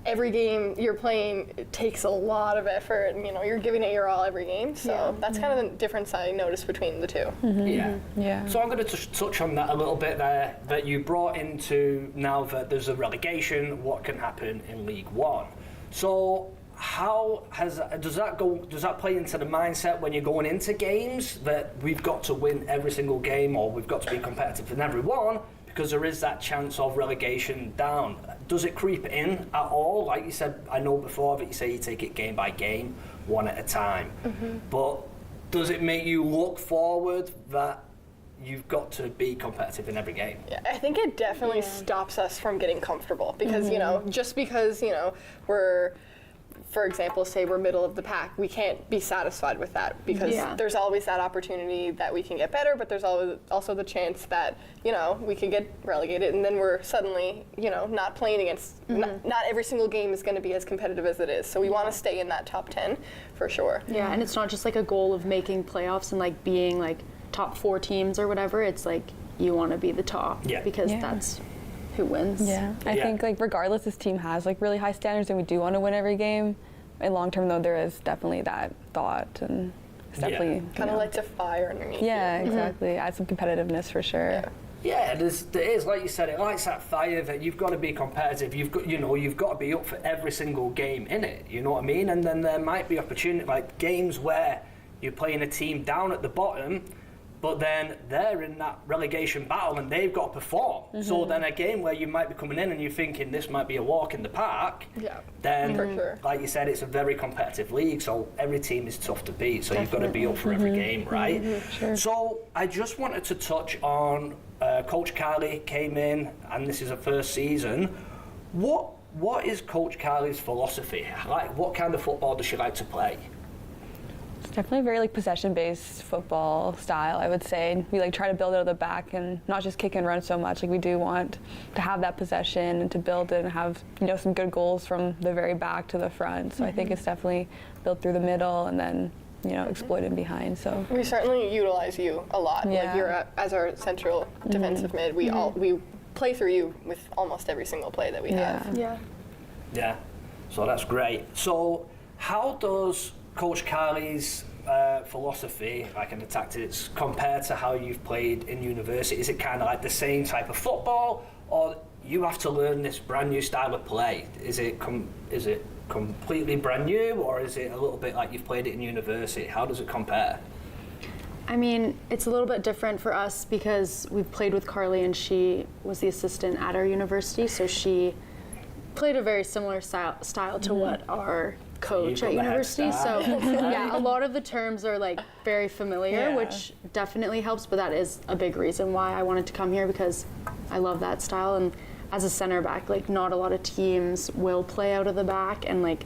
every game you're playing, it takes a lot of effort, and you're giving it your all every game. So that's kind of the difference I noticed between the two. Yeah. So I'm going to touch on that a little bit there, that you brought into now that there's a relegation, what can happen in League One. So how does that play into the mindset when you're going into games that we've got to win every single game, or we've got to be competitive in every one, because there is that chance of relegation down? Does it creep in at all? Like you said, I know before that you say you take it game by game, one at a time. But does it make you look forward that you've got to be competitive in every game? Yeah, I think it definitely stops us from getting comfortable, because just because we're, for example, say we're middle of the pack, we can't be satisfied with that, because there's always that opportunity that we can get better, but there's always also the chance that we could get relegated, and then we're suddenly not playing against. Not every single game is going to be as competitive as it is, so we want to stay in that top 10 for sure. Yeah, and it's not just like a goal of making playoffs and like being like top 4 teams or whatever. It's like you want to be the top, because that's who wins. I think, like, regardless, this team has like really high standards and we do want to win every game. In long term though, there is definitely that thought, and it's definitely kind of lights a fire underneath exactly. Add some competitiveness for sure. Yeah, there is, like you said, it lights that fire that you've got to be competitive. You've got to be up for every single game in it. You know what I mean? And then there might be opportunity, like games where you're playing a team down at the bottom, but then they're in that relegation battle and they've got to perform. So then a game where you might be coming in and you're thinking this might be a walk in the park, then, for sure. like you said, it's a very competitive league, so every team is tough to beat, so you've got to be up for every game, right? So I just wanted to touch on Coach Carly came in, and this is her first season. What is Coach Carly's philosophy? Like, what kind of football does she like to play? Definitely very like possession-based football style, I would say. We like try to build it at the back and not just kick and run so much. Like, we do want to have that possession and to build it and have some good goals from the very back to the front. So I think it's definitely built through the middle and then exploited behind. So we certainly utilize you a lot. Like, you're as our central defensive mid. We play through you with almost every single play that we have. Yeah. So that's great. So how does Coach Carly's philosophy, like, and the tactics, compare to how you've played in university? Is it kind of like the same type of football, or you have to learn this brand new style of play? Is it completely brand new, or is it a little bit like you've played it in university? How does it compare? I mean, it's a little bit different for us because we've played with Carly and she was the assistant at our university, so she played a very similar style to what our coach at university. So yeah, a lot of the terms are like very familiar, which definitely helps, but that is a big reason why I wanted to come here, because I love that style. And as a center back, like not a lot of teams will play out of the back, and like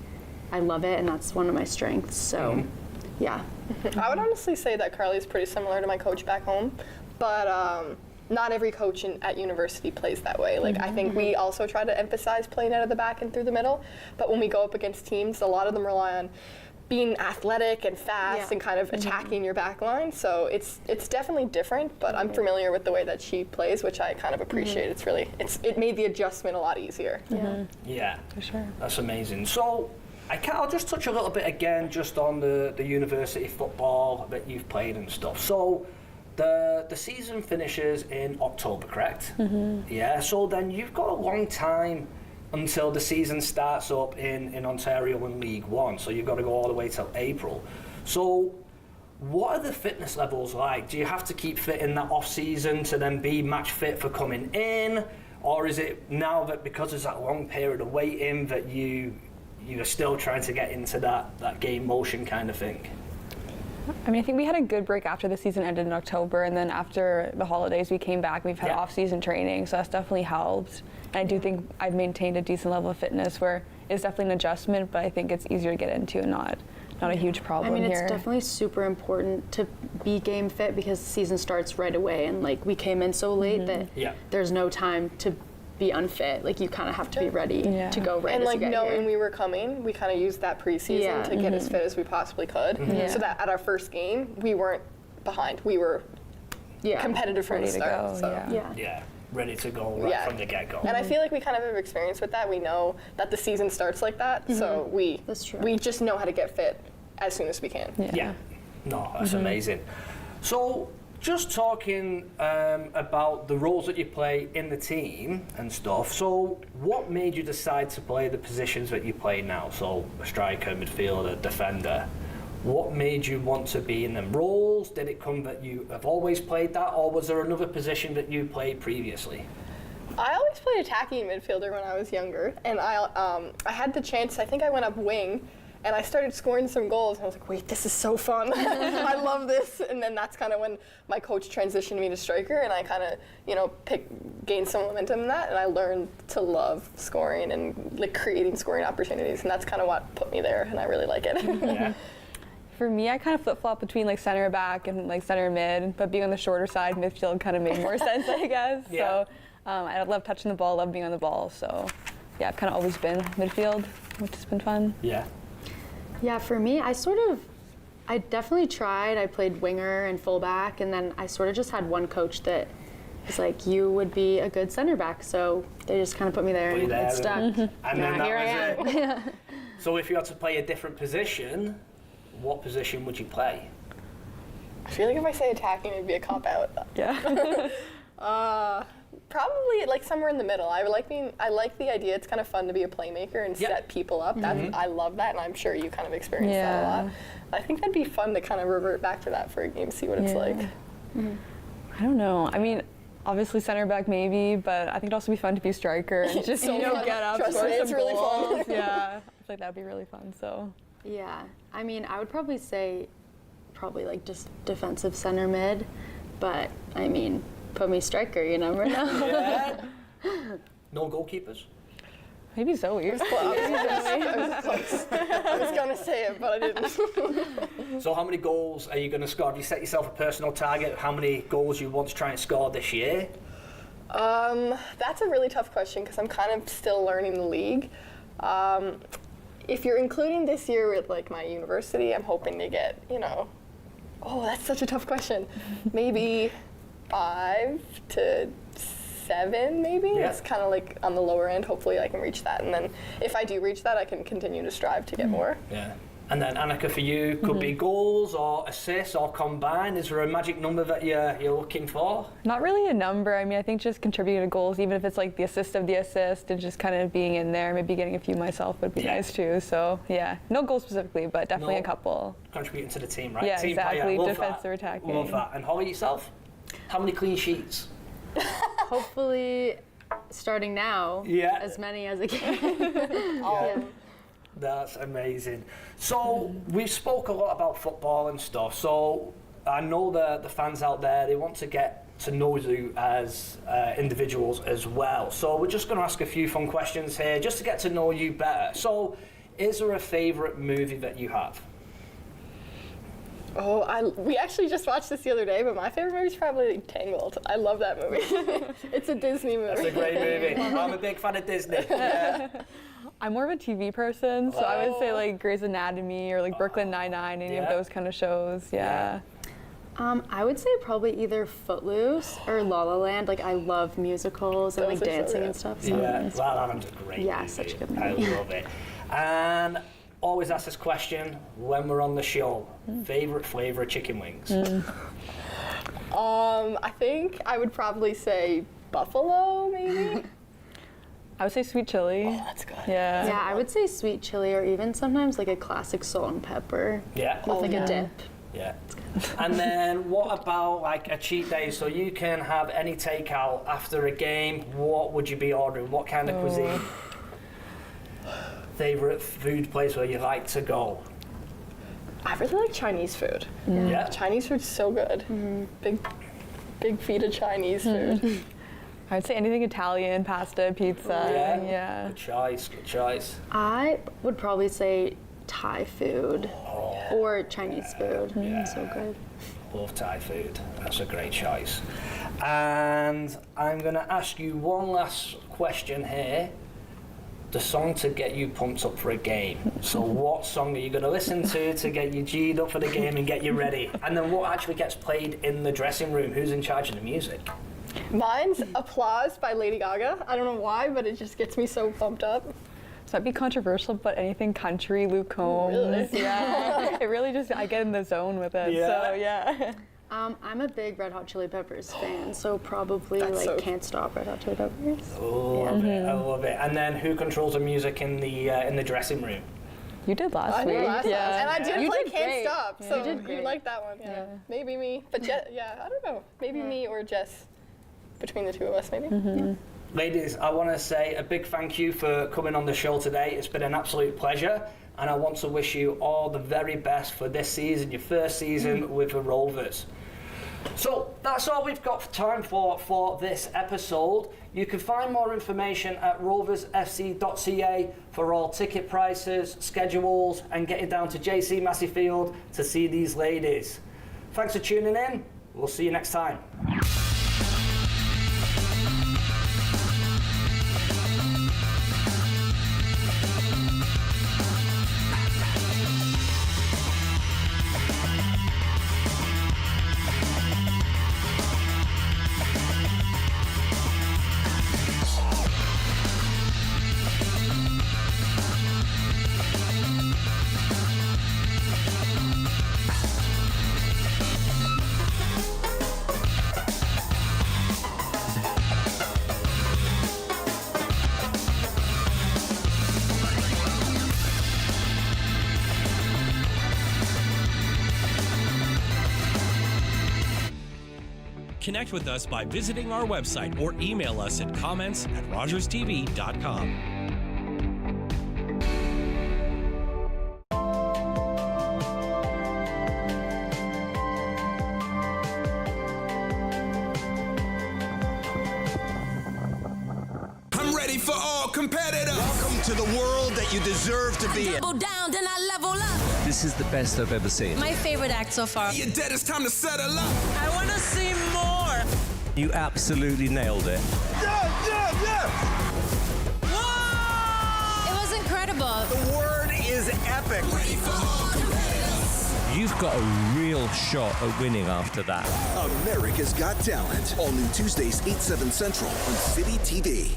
I love it, and that's one of my strengths. So yeah. I would honestly say that Carly's pretty similar to my coach back home, but not every coach at university plays that way. Like I think we also try to emphasize playing out of the back and through the middle, but when we go up against teams, a lot of them rely on being athletic and fast and kind of attacking your back line. So it's definitely different, but I'm familiar with the way that she plays, which I kind of appreciate. It made the adjustment a lot easier. Yeah, for sure. That's amazing. So I'll just touch a little bit again just on the university football that you've played and stuff. So the season finishes in October, correct? Yeah, so then you've got a long time until the season starts up in Ontario in League One, so you've got to go all the way till April. So what are the fitness levels like? Do you have to keep fit in that off season to then be match fit for coming in? Or is it now that because there's that long period of waiting that you're still trying to get into that game motion kind of thing? I mean, I think we had a good break after the season ended in October, and then after the holidays we came back, we've had off-season training, so that's definitely helped. And I do think I've maintained a decent level of fitness where it's definitely an adjustment, but I think it's easier to get into and not a huge problem here. I mean, it's definitely super important to be game fit because the season starts right away, and like we came in so late that there's no time to be unfit. Like you kind of have to be ready to go right. And as like you get knowing here. we were coming, we kind of used that preseason to get as fit as we possibly could, so that at our first game we weren't behind. We were competitive from the start. Ready to go right from the get-go. And I feel like we kind of have experience with that. We know that the season starts like that, so we just know how to get fit as soon as we can. No, that's amazing. So just talking about the roles that you play in the team and stuff, so what made you decide to play the positions that you play now? So a striker, midfielder, defender. What made you want to be in them roles? Did it come that you have always played that, or was there another position that you played previously? I always played attacking midfielder when I was younger, and I had the chance, I think I went up wing, and I started scoring some goals, and I was like, wait, this is so fun. I love this. And then that's kind of when my coach transitioned me to striker, and I kind of, gained some momentum in that, and I learned to love scoring and like creating scoring opportunities, and that's kind of what put me there, and I really like it. For me, I kind of flip-flop between like center back and like center mid, but being on the shorter side, midfield kind of made more sense, I guess. So I love touching the ball, love being on the ball. So yeah, I've kind of always been midfield, which has been fun. Yeah, for me, I definitely tried. I played winger and fullback, and then I sort of just had one coach that was like, you would be a good center back. So they just kind of put me there and it stuck. And then here I am. So if you had to play a different position, what position would you play? I feel like if I say attacking, it'd be a cop-out. Probably like somewhere in the middle. I like the idea. It's kind of fun to be a playmaker and set people up. I love that, and I'm sure you kind of experienced that a lot. I think that'd be fun to kind of revert back to that for a game, see what it's like. I don't know. I mean, obviously center back maybe, but I think it'd also be fun to be striker and just get up, score some it's really goals. fun. I feel like that'd be really fun. So. Yeah, I mean, I would probably say like just defensive center mid, but I mean, put me striker, you never know. No goalkeepers? Maybe Zoe. I was close. I was going to say it, but I didn't. So how many goals are you going to score? Have you set yourself a personal target of how many goals you want to try and score this year? That's a really tough question because I'm kind of still learning the league. If you're including this year with like my university, I'm hoping to get, that's such a tough question. Maybe 5 to 7, maybe. It's kind of like on the lower end. Hopefully I can reach that. And then if I do reach that, I can continue to strive to get more. And then Annika, for you, could be goals or assists or combined. Is there a magic number that you're looking for? Not really a number. I mean, I think just contributing to goals, even if it's like the assist of the assist and just kind of being in there, maybe getting a few myself would be nice too. So yeah, no goals specifically, but definitely a couple. Contributing to the team, right? Yeah, team exactly. Player. Defense or attacking. Love that. And Holly, yourself? How many clean sheets? Hopefully, starting now, as many as I can. That's amazing. So we spoke a lot about football and stuff. So I know the fans out there, they want to get to know you as individuals as well. So we're just going to ask a few fun questions here just to get to know you better. So is there a favourite movie that you have? Oh, we actually just watched this the other day, but my favorite movie is probably Tangled. I love that movie. It's a Disney movie. That's a great movie. I'm a big fan of Disney. Yeah. I'm more of a TV person, so I would say like Grey's Anatomy or like Brooklyn Nine-Nine, any of those kind of shows. Yeah. I would say probably either Footloose or La La Land. Like I love musicals and like dancing and stuff. So La La Land's a great movie. such a good movie. I love it. And always ask this question when we're on the show. Favorite flavor of chicken wings? I think I would probably say buffalo, maybe. I would say sweet chili. Oh, that's good. Yeah. Yeah, I would say sweet chili or even sometimes like a classic salt and pepper. Yeah. With like a dip. Yeah. And then what about like a cheat day? So you can have any takeout after a game. What would you be ordering? What kind of cuisine? Favorite food place where you like to go? I really like Chinese food. Yeah. Chinese food's so good. Big feet of Chinese food. I'd say anything Italian, pasta, pizza. Yeah. Good choice, good choice. I would probably say Thai food or Chinese food. So good. Love Thai food. That's a great choice. And I'm going to ask you one last question here. The song to get you pumped up for a game. So what song are you going to listen to get you G'd up for the game and get you ready? And then what actually gets played in the dressing room? Who's in charge of the music? Mine's Applause by Lady Gaga. I don't know why, but it just gets me so pumped up. So that'd be controversial, but anything country, Luke Combs. Really? Yeah. It really just, I get in the zone with it. Yeah. So yeah. I'm a big Red Hot Chili Peppers fan, so probably Can't Stop Red Hot Chili Peppers. Oh, love it. I love it. And then who controls the music in the dressing room? You did last week. Yeah. And I did You play did Can't great. Stop, Yeah. so You did you great. like that one. Yeah. Maybe me. But I don't know. Maybe me or Jess. Between the two of us, maybe. Ladies, I want to say a big thank you for coming on the show today. It's been an absolute pleasure, and I want to wish you all the very best for this season, your first season with the Rovers. So that's all we've got time for this episode. You can find more information at roversfc.ca for all ticket prices, schedules, and getting down to JC Massey Field to see these ladies. Thanks for tuning in. We'll see you next time. Connect with us by visiting our website or email us at comments@rogerstv.com. I'm ready for all competitors. Welcome to the world that you deserve to be in. Double down, then I level up. This is the best I've ever seen. My favorite act so far. You're dead, it's time to settle up. I want to see more. You absolutely nailed it. Yeah! It was incredible. The word is epic. Ready for all competitors. You've got a real shot at winning after that. America's Got Talent. All new Tuesdays, 8/7 Central on City TV.